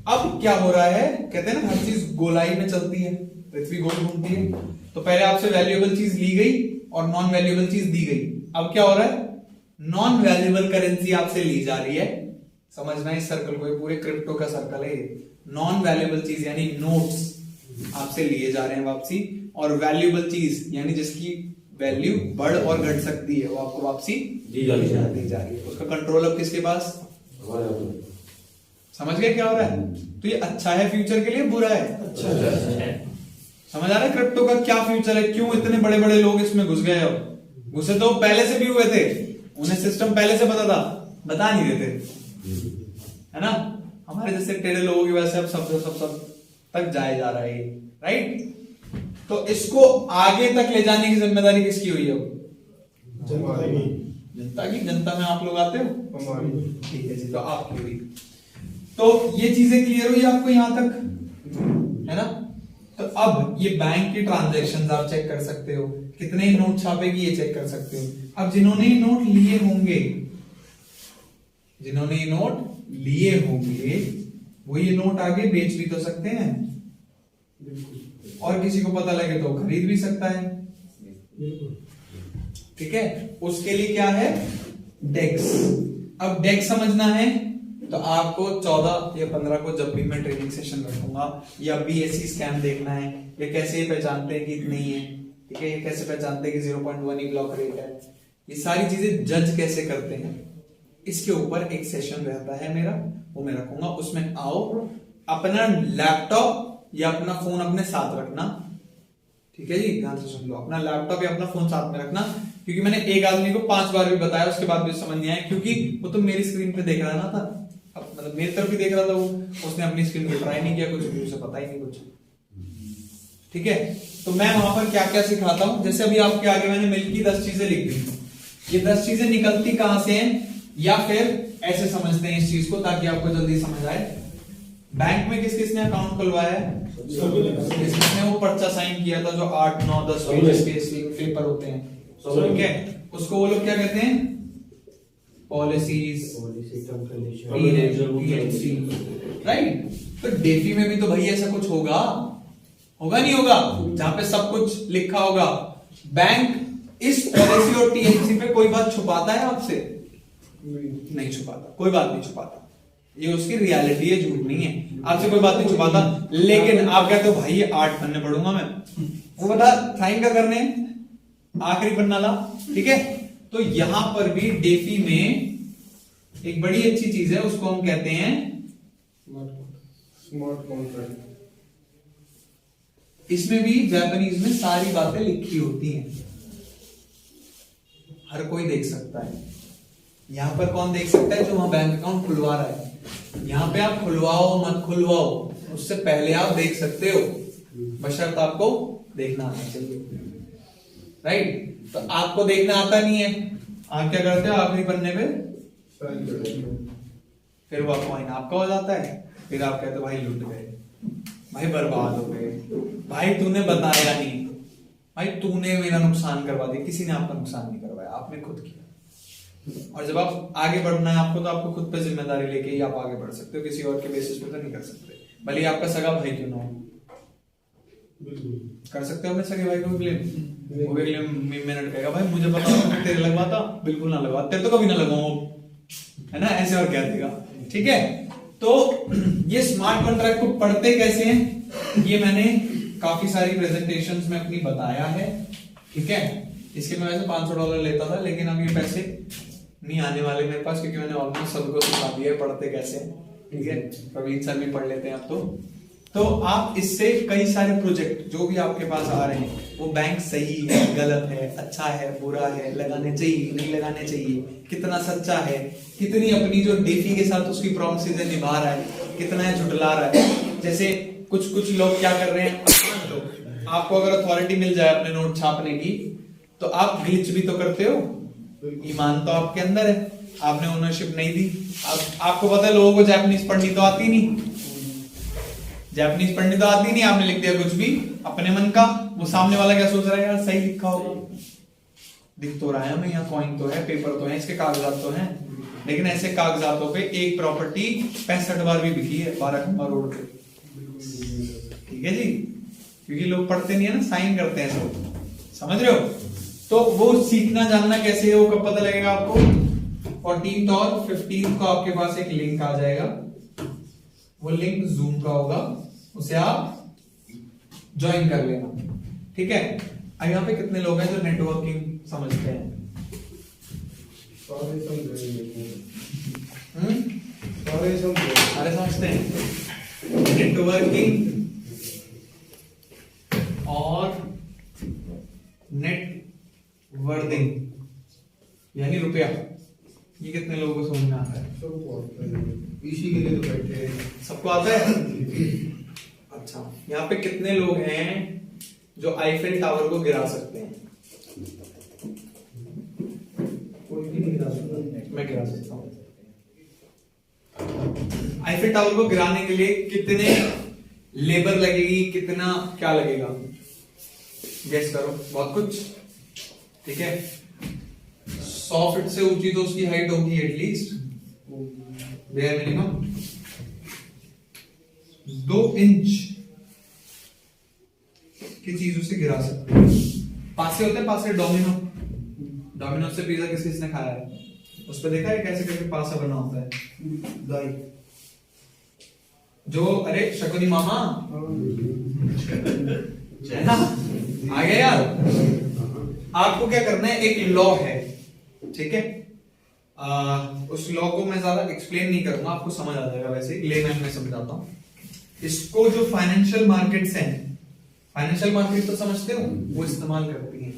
अब क्या हो रहा है, कहते हैं ना हर चीज गोलाई में चलती है, पृथ्वी गोल घूमती है। तो पहले आपसे वैल्यूएबल चीज ली गई और नॉन वैल्यूएबल चीज दी गई। अब क्या हो रहा है, नॉन वैल्यूएबल करेंसी आपसे ली जा रही है। समझना इस सर्कल को, ये पूरे क्रिप्टो का सर्कल है। नॉन वैल्यूएबल चीज यानी नोट्स आपसे लिए जा रहे हैं वापसी, और वैल्यूएबल चीज यानी जिसकी वैल्यू बढ़ और घट सकती है वो आपको वापसी दी जा रही है। उसका कंट्रोल अब किसके पास? समझ गए क्या हो रहा है? तो ये अच्छा है फ्यूचर के लिए, बुरा है? अच्छा है। समझ आ रहा है क्रिप्टो का क्या फ्यूचर है, क्यों इतने बड़े बड़े लोग इसमें घुस गए? अब घुसे तो पहले से भी हुए थे, उन्हें सिस्टम पहले से पता था, बता नहीं देते, है ना। हमारे जैसे टेढ़े लोगों की वजह से अब सब तक जाया जा रहा है, राइट। तो इसको आगे तक ले जाने की जिम्मेदारी किसकी हुई है? जनता की। जनता में आप लोग आते हो, हमारी। ठीक है जी, तो आपकी हुई। तो ये चीजें क्लियर हुई आपको यहां तक, है ना। तो अब ये बैंक की ट्रांजैक्शंस आप चेक कर सकते हो, कितने नोट छापेगी ये चेक कर सकते हो। अब जिन्होंने ये नोट लिए होंगे, जिन्होंने ये नोट लिए होंगे वो ये नोट आगे बेच भी तो सकते हैं, और किसी को पता लगे तो खरीद भी सकता है। ठीक है, उसके लिए क्या है? डेक्स। अब डेक्स समझना है, तो आपको 14 या 15 को जब भी मैं ट्रेनिंग सेशन रखूंगा या BSc स्कैम देखना है, ये कैसे पहचानते हैं कि इतनी है, ठीक है, ये कैसे पहचानते हैं कि 0.1 ही ब्लॉक रेट है, ये सारी चीजें जज कैसे करते हैं, इसके ऊपर एक सेशन रहता है मेरा, वो मैं रखूंगा। उसमें आओ, अपना लैपटॉप या अपना फोन अपने साथ रखना, ठीक है जी, ध्यान से सुन लो, अपना लैपटॉप या अपना फोन साथ में रखना, क्योंकि मैंने एक आदमी को 5 बार भी बताया, उसके बाद भी समझ नहीं आया, क्योंकि वो तो मेरी स्क्रीन पे देख रहा था, अब मतलब मेरी तरफ ही देख रहा था वो, उसने अपनी स्क्रीन पे ट्राई नहीं किया कुछ भी, उसे पता ही नहीं कुछ, ठीक है। तो मैं वहां पर क्या क्या सिखाता हूं, जैसे अभी आपके आगे मैंने मिल की 10 चीजें लिख दी, ये 10 चीजें निकलती कहां से हैं, या फिर ऐसे समझते हैं इस चीज को ताकि आपको जल्दी समझ आए। बैंक में किस किसने अकाउंट खुलवाया है, किसने वो पर्चा साइन किया था जो 8, 9, 10 पेजेस के पेपर होते हैं, ठीक है, उसको वो लोग क्या कहते हैं, पॉलिसीज, राइट। तो डेफी में भी तो भाई ऐसा कुछ होगा, होगा नहीं होगा, जहां पे सब कुछ लिखा होगा। बैंक इस पॉलिसी और THC पे कोई बात छुपाता है आपसे, नहीं छुपाता, कोई बात नहीं छुपाता, ये उसकी रियलिटी है, झूठ नहीं है, आपसे कोई बात नहीं छुपाता। लेकिन आप कहते हो भाई ये 8 पन्ने पढ़ूंगा मैं, वो बता साइन का करने आखिरी पन्ना ला, ठीक है। तो यहां पर भी डेफी में एक बड़ी अच्छी चीज है, उसको हम कहते हैं स्मार्ट कॉन्ट्रैक्ट। इसमें भी जापानीज में सारी बातें लिखी होती हैं, हर कोई देख सकता है। यहां पर कौन देख सकता है, जो वहां बैंक अकाउंट खुलवा रहा है। यहां पे आप खुलवाओ मत खुलवाओ, उससे पहले आप देख सकते हो, बशर्ते आपको देखना आना चाहिए, राइट। तो आपको देखना आता नहीं है, आप क्या करते हो, आखिरी पन्ने पे फिर वो कॉइन आपका हो जाता है, फिर आप कहते हो भाई लूट गए, भाई बर्बाद हो गए, भाई तूने बताया नहीं, भाई तूने मेरा नुकसान करवा दिया। किसी ने आपका नुकसान नहीं करवाया, आपने खुद किया। और जब आप आगे बढ़ना है आपको, तो आपको खुद पे जिम्मेदारी लेके ही आप आगे बढ़ सकते हो, किसी और के बेसिस पे तो नहीं कर सकते, भले ही आपका सगा भाई क्यों ना हो। कर सकते हो अपने सगे भाई को क्लेम, वो भी क्लेम मिनट कहेगा भाई मुझे पता था तेरे लगवाता, बिल्कुल ना लगवा, तेरे तो कभी ना लगाऊं, है ना, ऐसे और कह देगा, ठीक है। तो ये स्मार्ट कॉन्ट्रैक्ट को पढ़ते कैसे हैं, ये मैंने काफी सारी प्रेजेंटेशंस में अपनी बताया है, ठीक है। इसके मैं वैसे $500 लेता था, लेकिन अब ये पैसे नहीं आने वाले मेरे पास, क्योंकि मैंने ऑलमोस्ट सबको सिखा दिया है पढ़ते कैसे, ठीक है। प्रवीण सर भी पढ़ लेते हैं अब तो आप इससे कई सारे प्रोजेक्ट जो भी आपके पास आ रहे हैं, वो बैंक सही है, गलत है, अच्छा है, बुरा है, लगाने चाहिए, नहीं लगाने चाहिए, कितना सच्चा है, कितनी अपनी जो डेफी के साथ उसकी प्रॉमिसेस है निभा रहा है, कितना है झुटला रहा है। जैसे कुछ लोग क्या कर रहे हैं, आपको अगर अथॉरिटी मिल जाए अपने नोट छापने की, तो आप ग्लिच भी तो करते हो, ईमान तो आपके अंदर है, आपने ओनरशिप नहीं दी। आपको पता है लोगों को जापानीज पढ़नी तो आती नहीं, जापानीज पढ़नी तो आती नहीं, आपने लिख दिया कुछ भी अपने मन का, वो सामने वाला क्या सोच रहा है, यार सही लिखा होगा, दिख तो रहा है हमें, यहाँ कॉइन तो है, पेपर तो है, इसके कागजात तो हैं, लेकिन ऐसे कागजातों पे एक प्रॉपर्टी 65 बार भी बिकी है 12 खंबा रोड पे, ठीक है जी, क्योंकि लोग पढ़ते नहीं है ना, साइन करते हैं सब, समझ रहे हो। तो वो सीखना जानना कैसे है, वो कब पता लगेगा आपको, 14th और 15th को आपके पास एक लिंक आ जाएगा, वो लिंक जूम का होगा, उसे आप ज्वाइन कर लेना, ठीक है। अब यहाँ पे कितने लोग हैं जो नेटवर्किंग समझते हैं, सारे समझते हैं नेटवर्किंग और नेटवर्थिंग यानी रुपया, ये कितने लोगों को समझ में आता है, इसी के लिए तो बैठे हैं, सबको आता है। अच्छा, यहाँ पे कितने लोग हैं जो आईफेल टावर को गिरा सकते हैं, कोई भी नहीं गिरा सकता, मैं गिरा सकता हूँ। आईफेल टावर को गिराने के लिए कितने लेबर लगेगी, कितना क्या लगेगा, गेस करो, बहुत कुछ, ठीक है। 100 फीट से ऊंची तो उसकी हाइट होगी एटलीस्ट, बेयर मिनिमम 2 इंच की चीज उसे गिरा सकते हैं। पासे होते हैं, पासे डोमिनो से पिज्जा किस किसने खाया है, उस पर देखा है कैसे कैसे पासा बना होता है? दाई जो अरे शकुनी मामा है ना, आ गया यार। आपको क्या करना है, एक लॉ है, ठीक है, उस लॉ को मैं ज्यादा एक्सप्लेन नहीं करूंगा, आपको समझ आ जाएगा, वैसे लेमैन में समझाता हूं इसको। जो फाइनेंशियल मार्केट्स हैं, फाइनेंशियल मार्केट तो समझते हो, वो इस्तेमाल करती हैं।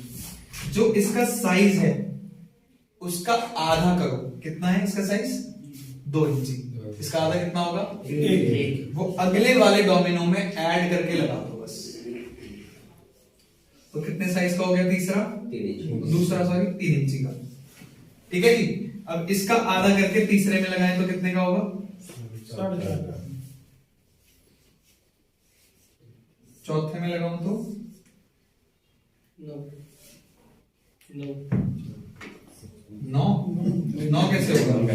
जो इसका साइज है उसका आधा करो। कितना है इसका साइज? 2 इंची। इसका आधा कितना होगा? 1। वो अगले वाले डोमिनो में ऐड करके लगा दो बस। तो कितने साइज का हो गया तीसरा? 3 इंच। दूसरा सॉरी 3 इंची का। ठीक है जी। अब इसका आधा करके तीसरे में लगाएं तो कितने का होगा? 4.5। चौथे में लगाऊं तो 9 कैसे होगा?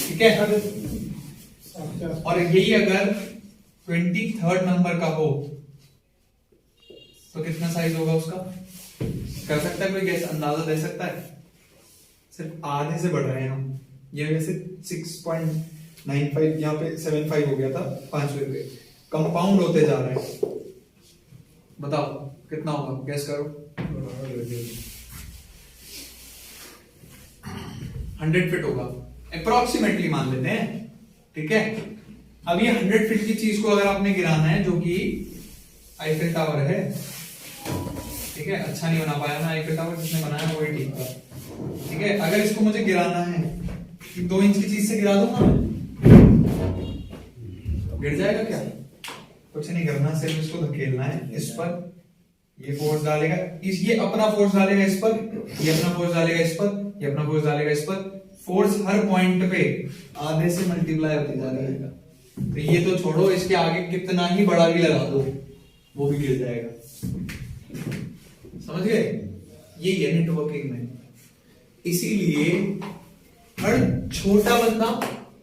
ठीक है। और यही अगर 23rd नंबर का हो तो कितना साइज होगा उसका? कर सकता है कोई गैस, अंदाजा दे सकता है? सिर्फ आधे से बढ़ रहे हैं हम। ये वैसे 6.95 यहाँ पे 75 हो गया था 5वें पे, कंपाउंड होते जा रहे हैं। बताओ कितना होगा, गैस करो। 100 फीट होगा अप्रोक्सीमेटली, मान लेते हैं। ठीक है। अब ये 100 फीट की चीज को अगर आपने गिराना है, जो कि आईफिल टावर है, ठीक है, अच्छा नहीं बना पाया मैं आईफिल टावर, जिसने बनाया वही ठीक था। ठीक है। अगर इसको मुझे गिराना है, 2 इंच की चीज से गिरा दूंगा मैं, गिर जाएगा क्या? कुछ नहीं करना, सिर्फ इसको धकेलना है इस पर, ये फोर्स डालेगा, ये अपना फोर्स डालेगा इस पर, ये अपना फोर्स डालेगा इस पर, ये अपना फोर्स डालेगा इस पर। फोर्स हर पॉइंट पे आधे से मल्टीप्लाई होती जा रही है। तो ये तो छोड़ो, इसके आगे कितना ही बड़ा भी लगा दो वो भी गिर जाएगा। समझ गए? ये है नेटवर्किंग में। इसीलिए हर छोटा बंदा,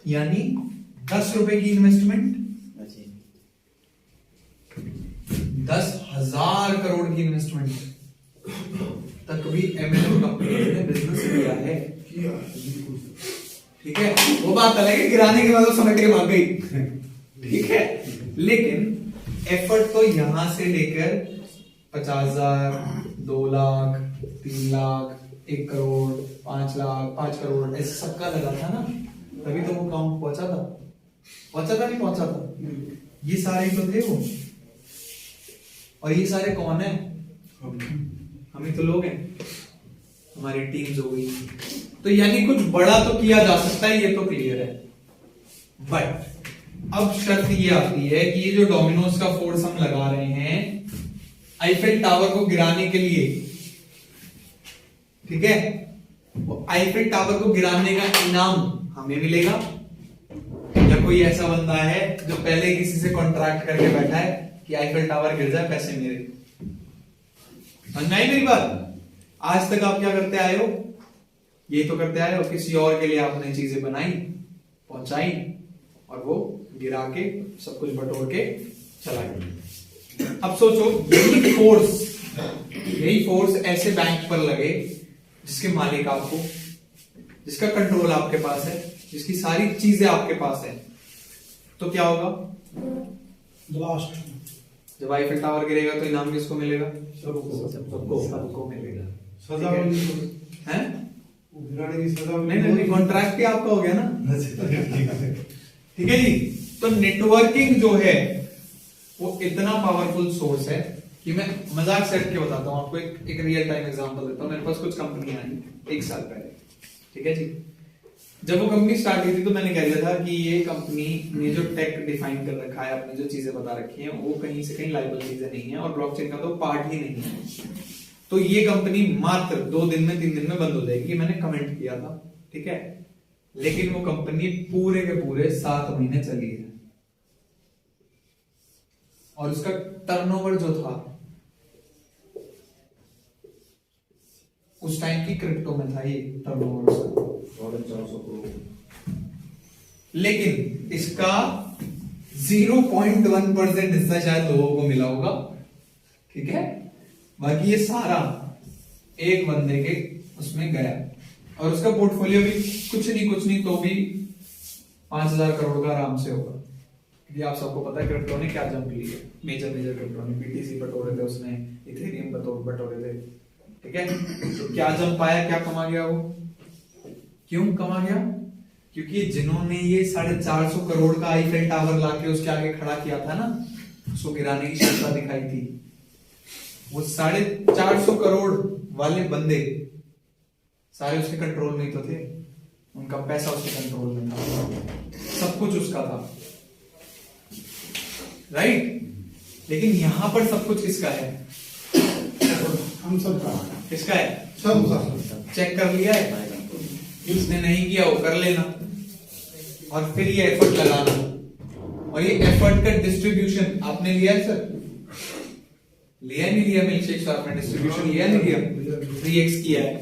यानी 10 रुपए की इन्वेस्टमेंट 10,000 करोड़ की इन्वेस्टमेंट तक भी एमएनएम कंपनी ने बिजनेस किया है। ठीक है। वो बात अलग है, गिराने के बाद वो समेट के भाग गई। ठीक है। लेकिन एफर्ट तो यहां से लेकर 50,000, 2 लाख, 3 लाख, 1 करोड़, 5 लाख, 5 करोड़, ऐसे सबका लगा था ना, तभी तो वो काउंट पहुंचा था नहीं पहुंचा था? ये सारे तो थे वो, और ये सारे कौन है? हम ही तो लोग हैं, हमारी टीम्स हो गई। तो यानी कुछ बड़ा तो किया जा सकता है, ये तो क्लियर है। बट अब शर्त ये आती है कि ये जो डोमिनोज का फोर्स हम लगा रहे हैं आईफिल टावर को गिराने के लिए, ठीक है, वो आईफिल टावर को गिराने का इनाम हमें मिलेगा, या कोई ऐसा बंदा है जो पहले किसी से कॉन्ट्रैक्ट करके बैठा है कि आईफिल टावर गिर जाए, पैसे मेरे। समझ में आई मेरी बात? आज तक आप क्या करते आए हो? ये तो करते आए हो, किसी और के लिए आपने चीजें बनाई, पहुंचाई, और वो गिरा के सब कुछ बटोर के चला गया। अब सोचो, यही फोर्स ऐसे बैंक पर लगे जिसके मालिक आपको, जिसका कंट्रोल आपके पास है, जिसकी सारी चीजें आपके पास है, तो क्या होगा? ब्लास्ट। जब आईफिल टावर गिरेगा तो इनाम किसको मिलेगा? सबको मिलेगा। सजा हैं? गिराने की सजा नहीं, कॉन्ट्रैक्ट ही आपका हो गया ना। ठीक है जी। तो नेटवर्किंग जो है वो इतना पावरफुल सोर्स है कि मैं मजाक से हट के बताता हूं आपको, एक रियल टाइम एग्जांपल देता हूं। मेरे पास कुछ कंपनी आई 1 साल पहले, ठीक है जी। जब वो कंपनी स्टार्ट हुई थी तो मैंने कह दिया था कि ये कंपनी ने जो टेक डिफाइन कर रखा है, अपनी जो चीजें बता रखी हैं, वो कहीं से कहीं लाइबल चीजें नहीं है, और ब्लॉकचेन का तो पार्ट ही नहीं है। तो ये कंपनी मात्र 2 दिन में 3 दिन में बंद हो जाएगी, मैंने कमेंट किया था, ठीक है। लेकिन वो कंपनी पूरे के पूरे 7 महीने चली है, और उसका टर्नओवर जो था उस टाइम की क्रिप्टो में था, ये टर्नओवर उसका 450 करोड़। लेकिन इसका 0.1% हिस्सा शायद लोगों को मिला होगा, ठीक है। बाकी ये सारा एक बंदे के उसमें गया और उसका पोर्टफोलियो भी कुछ नहीं तो भी 5,000 करोड़ का आराम से होगा। क्योंकि आप सबको पता है क्रिप्टो ने क्या जंप ली है, मेजर क्रिप्टो ने बीटीसी बटोरे थे, उसने इथेरियम बटोरे थे, ठीक है। तो क्या जंप आया, क्या कमा गया वो, क्यों कमा गया? क्योंकि जिन्होंने ये 450 करोड़ का आईफेल टावर लाके उसके आगे खड़ा किया था ना, उसको गिराने की क्षमता दिखाई थी, वो 450 करोड़ वाले बंदे सारे उसके कंट्रोल में तो थे, उनका पैसा उसके कंट्रोल में था, सब कुछ उसका था, राइट। लेकिन यहां पर सब कुछ किसका है? हम सब का किसका है? सब का चेक कर लिया है? जिसने नहीं किया वो कर लेना, और फिर ये एफर्ट लगाना, और ये एफर्ट का डिस्ट्रीब्यूशन आपने लिया है सर? लिया नहीं लिया? मिल्क शेक आपने डिस्ट्रीब्यूशन लिया नहीं लिया? 3x किया है,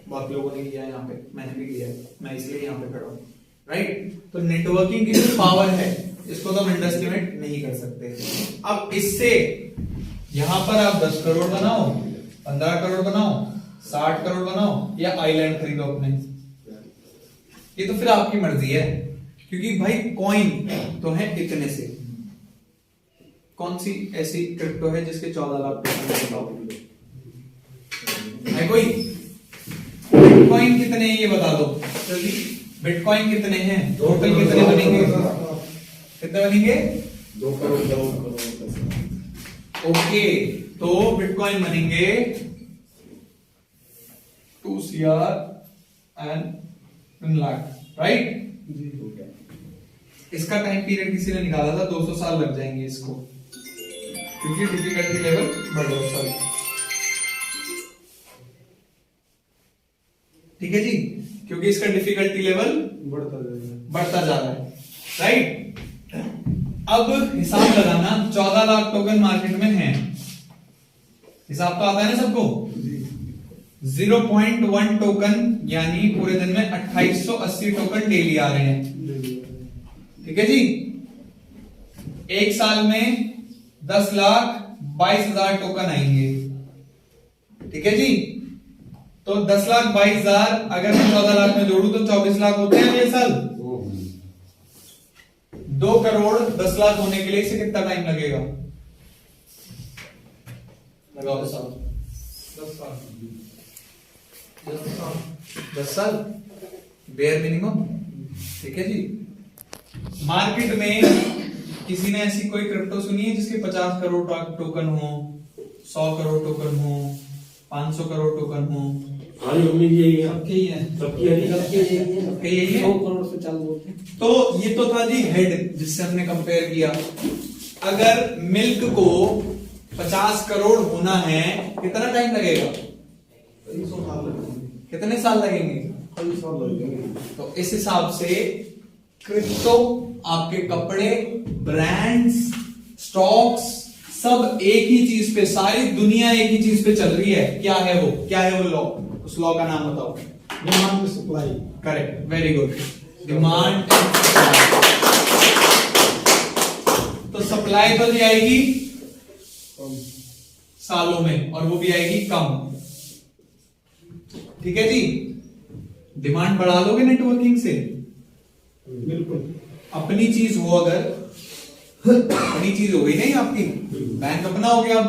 बहुत लोगों ने किया है, यहाँ पे मैंने भी किया है, मैं इसलिए यहाँ पे खड़ा हूँ, राइट। तो नेटवर्किंग की जो पावर है इसको तो हम अंडरएस्टिमेट नहीं कर सकते। अब इससे यहां पर आप 10 करोड़ बनाओ, 15 करोड़ बनाओ, 60 करोड़ बनाओ, या आइलैंड खरीदो अपने, ये तो फिर आपकी मर्जी है। क्योंकि भाई कॉइन तो है इतने से, कौन सी ऐसी क्रिप्टो है जिसके 14 लाख बताओ है कोई? बिटकॉइन कितने हैं ये बता दो जल्दी, बिटकॉइन कितने हैं, टोटल कितने बनेंगे, कितने बनेंगे? 2 करोड़। ओके, तो बिटकॉइन बनेंगे 2 CR एंड 1 लाख, राइट। इसका टाइम पीरियड किसी ने निकाला था, 200 साल लग जाएंगे इसको, क्योंकि डिफिकल्टी लेवल बढ़ रहा है सर, ठीक है जी, क्योंकि इसका डिफिकल्टी लेवल बढ़ता जा रहा है, राइट। अब हिसाब लगाना, 14 लाख टोकन मार्केट में है, हिसाब तो आता है ना सबको। 0.1 टोकन यानी पूरे दिन में 2880 टोकन डेली आ रहे हैं, ठीक है जी। एक साल में 10,22,000 टोकन आएंगे, ठीक है जी। तो 10,22,000 अगर मैं 14 लाख में जोड़ू तो 24 लाख होते हैं ये साल। 2 करोड़ 10 लाख होने के लिए इसे कितना टाइम लगेगा? लगाओ 10 साल बेयर मिनिमम, ठीक है जी। मार्केट में किसी ने ऐसी कोई क्रिप्टो सुनी है जिसके 50 करोड़ टोकन हो, 100 करोड़ टोकन हो, 500 करोड़ टोकन हो? हमारी मम्मी भी यही है, सबके ही है, सबकी यही है, सबके यही है। 100 करोड़ से चालू होते हैं। तो ये तो था जी हेड जिससे हमने कंपेयर किया। अगर मिल्क को 50 करोड़ होना है कितना टाइम लगेगा? कितने साल लगेंगे? तो इस हिसाब से क्रिप्टो, आपके कपड़े, ब्रांड्स, स्टॉक्स, सब एक ही चीज पे, सारी दुनिया एक ही चीज पे चल रही है। क्या है वो? क्या है वो लॉ? उस लॉ का नाम बताओ। डिमांड में supply. Correct, very good. Demand, तो सप्लाई तो आएगी सालों में, और वो भी आएगी कम, ठीक है जी। डिमांड बढ़ा लोगे नेटवर्किंग से, बिल्कुल। अपनी चीज हो, अगर अपनी चीज हो गई नहीं आपकी, बैंक अपना हो गया, अब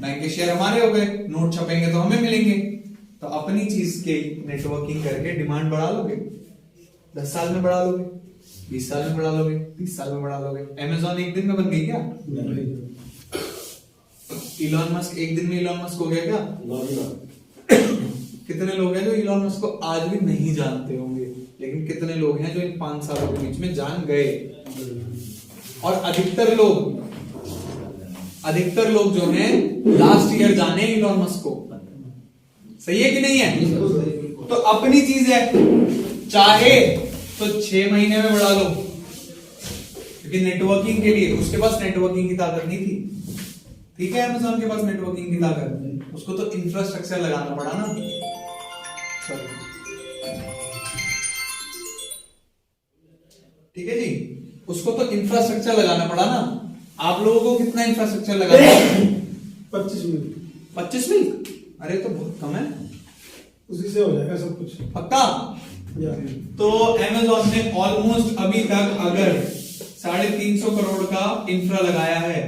बैंक के शेयर हमारे हो गए, नोट छपेंगे तो हमें मिलेंगे, तो अपनी चीज के नेटवर्किंग करके डिमांड बढ़ा लोगे। 10 साल में बढ़ा लोगे, 20 साल में बढ़ा लोगे, 30 साल में बढ़ा लोगे। अमेज़न एक दिन में बन गई क्या? इलॉन मस्क एक दिन में इलॉन मस्क हो गया क्या? कितने लोग हैं जो इलॉन मस्क को आज भी नहीं जानते होंगे, लेकिन कितने लोग हैं जो इन 5 सालों के बीच में जान गए। और अधिकतर लोग जो हैं लास्ट ईयर जाने इलॉन मस्क को। सही है कि नहीं है? तो अपनी चीज है, चाहे तो 6 महीने में बढ़ा लो, क्योंकि नेटवर्किंग के लिए उसके पास नेटवर्किंग की ताकत नहीं थी, ठीक है। अमेज़न के पास नेटवर्किंग की ताकत, उसको तो इंफ्रास्ट्रक्चर लगाना पड़ा ना। ठीक है जी, उसको तो इंफ्रास्ट्रक्चर लगाना पड़ा ना। आप लोगों को कितना इंफ्रास्ट्रक्चर लगाना? 25 मिनट। 25 मिनट? अरे तो बहुत कम है, उसी से हो जाएगा सब कुछ। पक्का। तो अमेज़न ने ऑलमोस्ट अभी तक अगर 350 करोड़ का इंफ्रा लगाया है,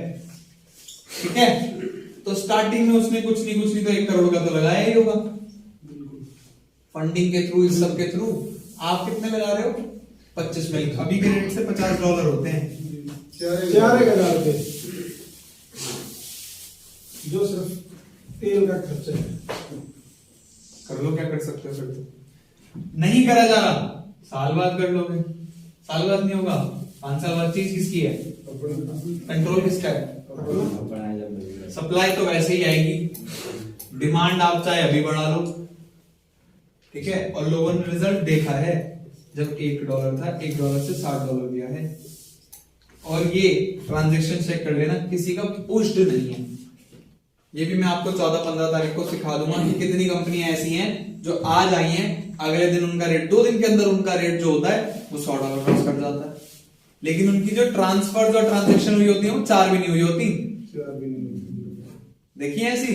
ठीक है, तो स्टार्टिंग में उसने कुछ नहीं तो 1 करोड़ का तो लगाया ही होगा फंडिंग के थ्रू, इस सब के थ्रू। आप कितने लगा रहे हो? 25 मिलियन। अभी के रेट से $50 होते हैं। 4,000 रुपए जो सिर्फ तेल का खर्चा है। कर लो, क्या कर सकते हो फिर तो। नहीं करा जा रहा, साल बाद कर लोगे, साल बाद नहीं होगा, 5 साल बाद। चीज किसकी है? कंट्रोल किसका है? सप्लाई तो वैसे ही आएगी, डिमांड आप चाहे अभी बढ़ा लो, ठीक है। और लोगों ने रिजल्ट देखा है, जब $1 था, $1 से $60 दिया है। और ये ट्रांजैक्शन चेक कर लेना, किसी का पुश्ड नहीं है। ये भी मैं आपको 14-15 तारीख को सिखा दूंगा कि कितनी कंपनियां ऐसी हैं जो आज आई हैं, अगले दिन उनका रेट, 2 दिन के अंदर उनका रेट जो होता है वो $100 क्रॉस कर जाता है, लेकिन उनकी जो ट्रांसफर और ट्रांजैक्शन हुई होती है वो 4 भी नहीं हुई होती। देखिए ऐसी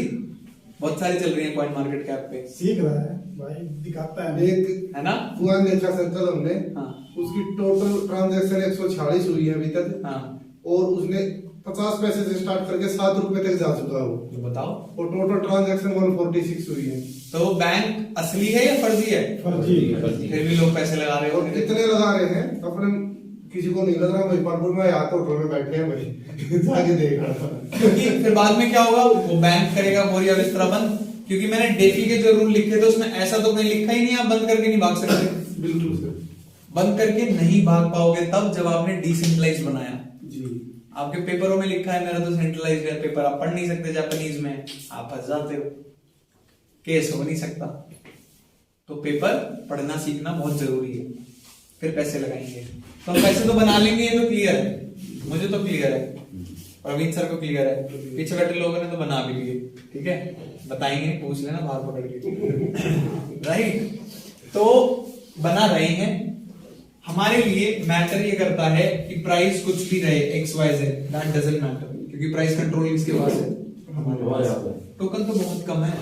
बहुत सारी चल रही है कॉइन मार्केट कैप पे। सीख रहा है भाई, दिखाता है। एक है ना? कुआं देखा सर्कल हमने, हाँ। उसकी टोटल ट्रांजैक्शन 146 हुई है अभी तक। हाँ। और उसने 50 पैसे से स्टार्ट करके 7 रुपए तक जा चुका है वो। तो बताओ, और टोटल ट्रांजैक्शन 146 हुई है। तो वो बैंक असली है या फर्जी है? फर्जी। फिर भी लोग पैसे लगा रहे हो। और कितने लगा रहे हैं अपने, किसी को नहीं लग रहा। भाई पानपुर में यहाँ तो होटल में बैठे हैं भाई, जाके देख रहा था। क्योंकि फिर बाद में क्या होगा, वो बैंक करेगा बोरिया बिस्तरा बंद। क्योंकि मैंने डेफी के जो रूल लिखे थे उसमें ऐसा तो कहीं लिखा ही नहीं, आप बंद करके नहीं भाग सकते। बिल्कुल सर। बंद करके नहीं भाग पाओगे तब जब आपने डिसेंट्रलाइज बनाया। जी। आपके पेपरों में लिखा है मेरा तो सेंट्रलाइज्ड है, पेपर आप पढ़ नहीं सकते जापानीज में, आप फंस जाते हो, केस हो नहीं सकता। तो पेपर पढ़ना सीखना बहुत जरूरी है, फिर पैसे लगाएंगे। तो हम पैसे तो बना लेंगे, ये तो क्लियर है, मुझे तो क्लियर है, प्रवीण सर को क्लियर है, पीछे बैठे लोगों ने तो बना भी लिए, ठीक है, बताएंगे, पूछ लेना बाहर पकड़ के। राइट, तो बना रहे हैं। हमारे लिए मैटर ये करता है कि प्राइस कुछ भी रहे, XYZ, दैट डजंट मैटर, क्योंकि प्राइस कंट्रोल किसके पास है? हमारे पास। टोकन तो बहुत कम है,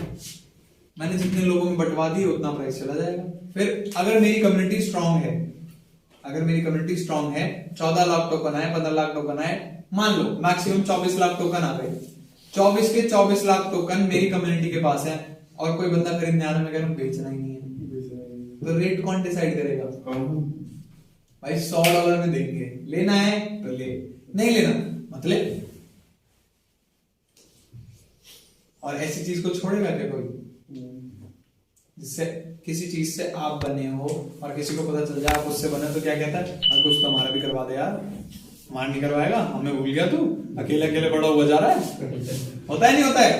मैंने जितने लोगों में बंटवा दी उतना प्राइस चला जाएगा। फिर अगर मेरी कम्युनिटी स्ट्रांग है, अगर मेरी कम्युनिटी स्ट्रांग है, 14 लाख टोकन आए, 15 लाख टोकन आए, मान लो मैक्सिमम 24 लाख टोकन आ गए, 24 के 24 लाख टोकन मेरी कम्युनिटी के पास है, और कोई बंदा खरीदने आ रहा है, मैं कह रहा हूं बेचना ही नहीं है, तो रेट कौन डिसाइड करेगा? भाई $100 में देंगे, लेना है तो ले, नहीं लेना मतलब। और ऐसी चीज को छोड़ेगा क्या कोई, जिससे किसी चीज से आप बने हो और किसी को पता चल जाए आप उससे बने, तो क्या कहता है, कुछ तो हमारा भी करवा दे यार, हमारा नहीं करवाएगा, हमें भूल गया तू, अकेले अकेले बड़ा हुआ जा रहा है। होता है नहीं होता है?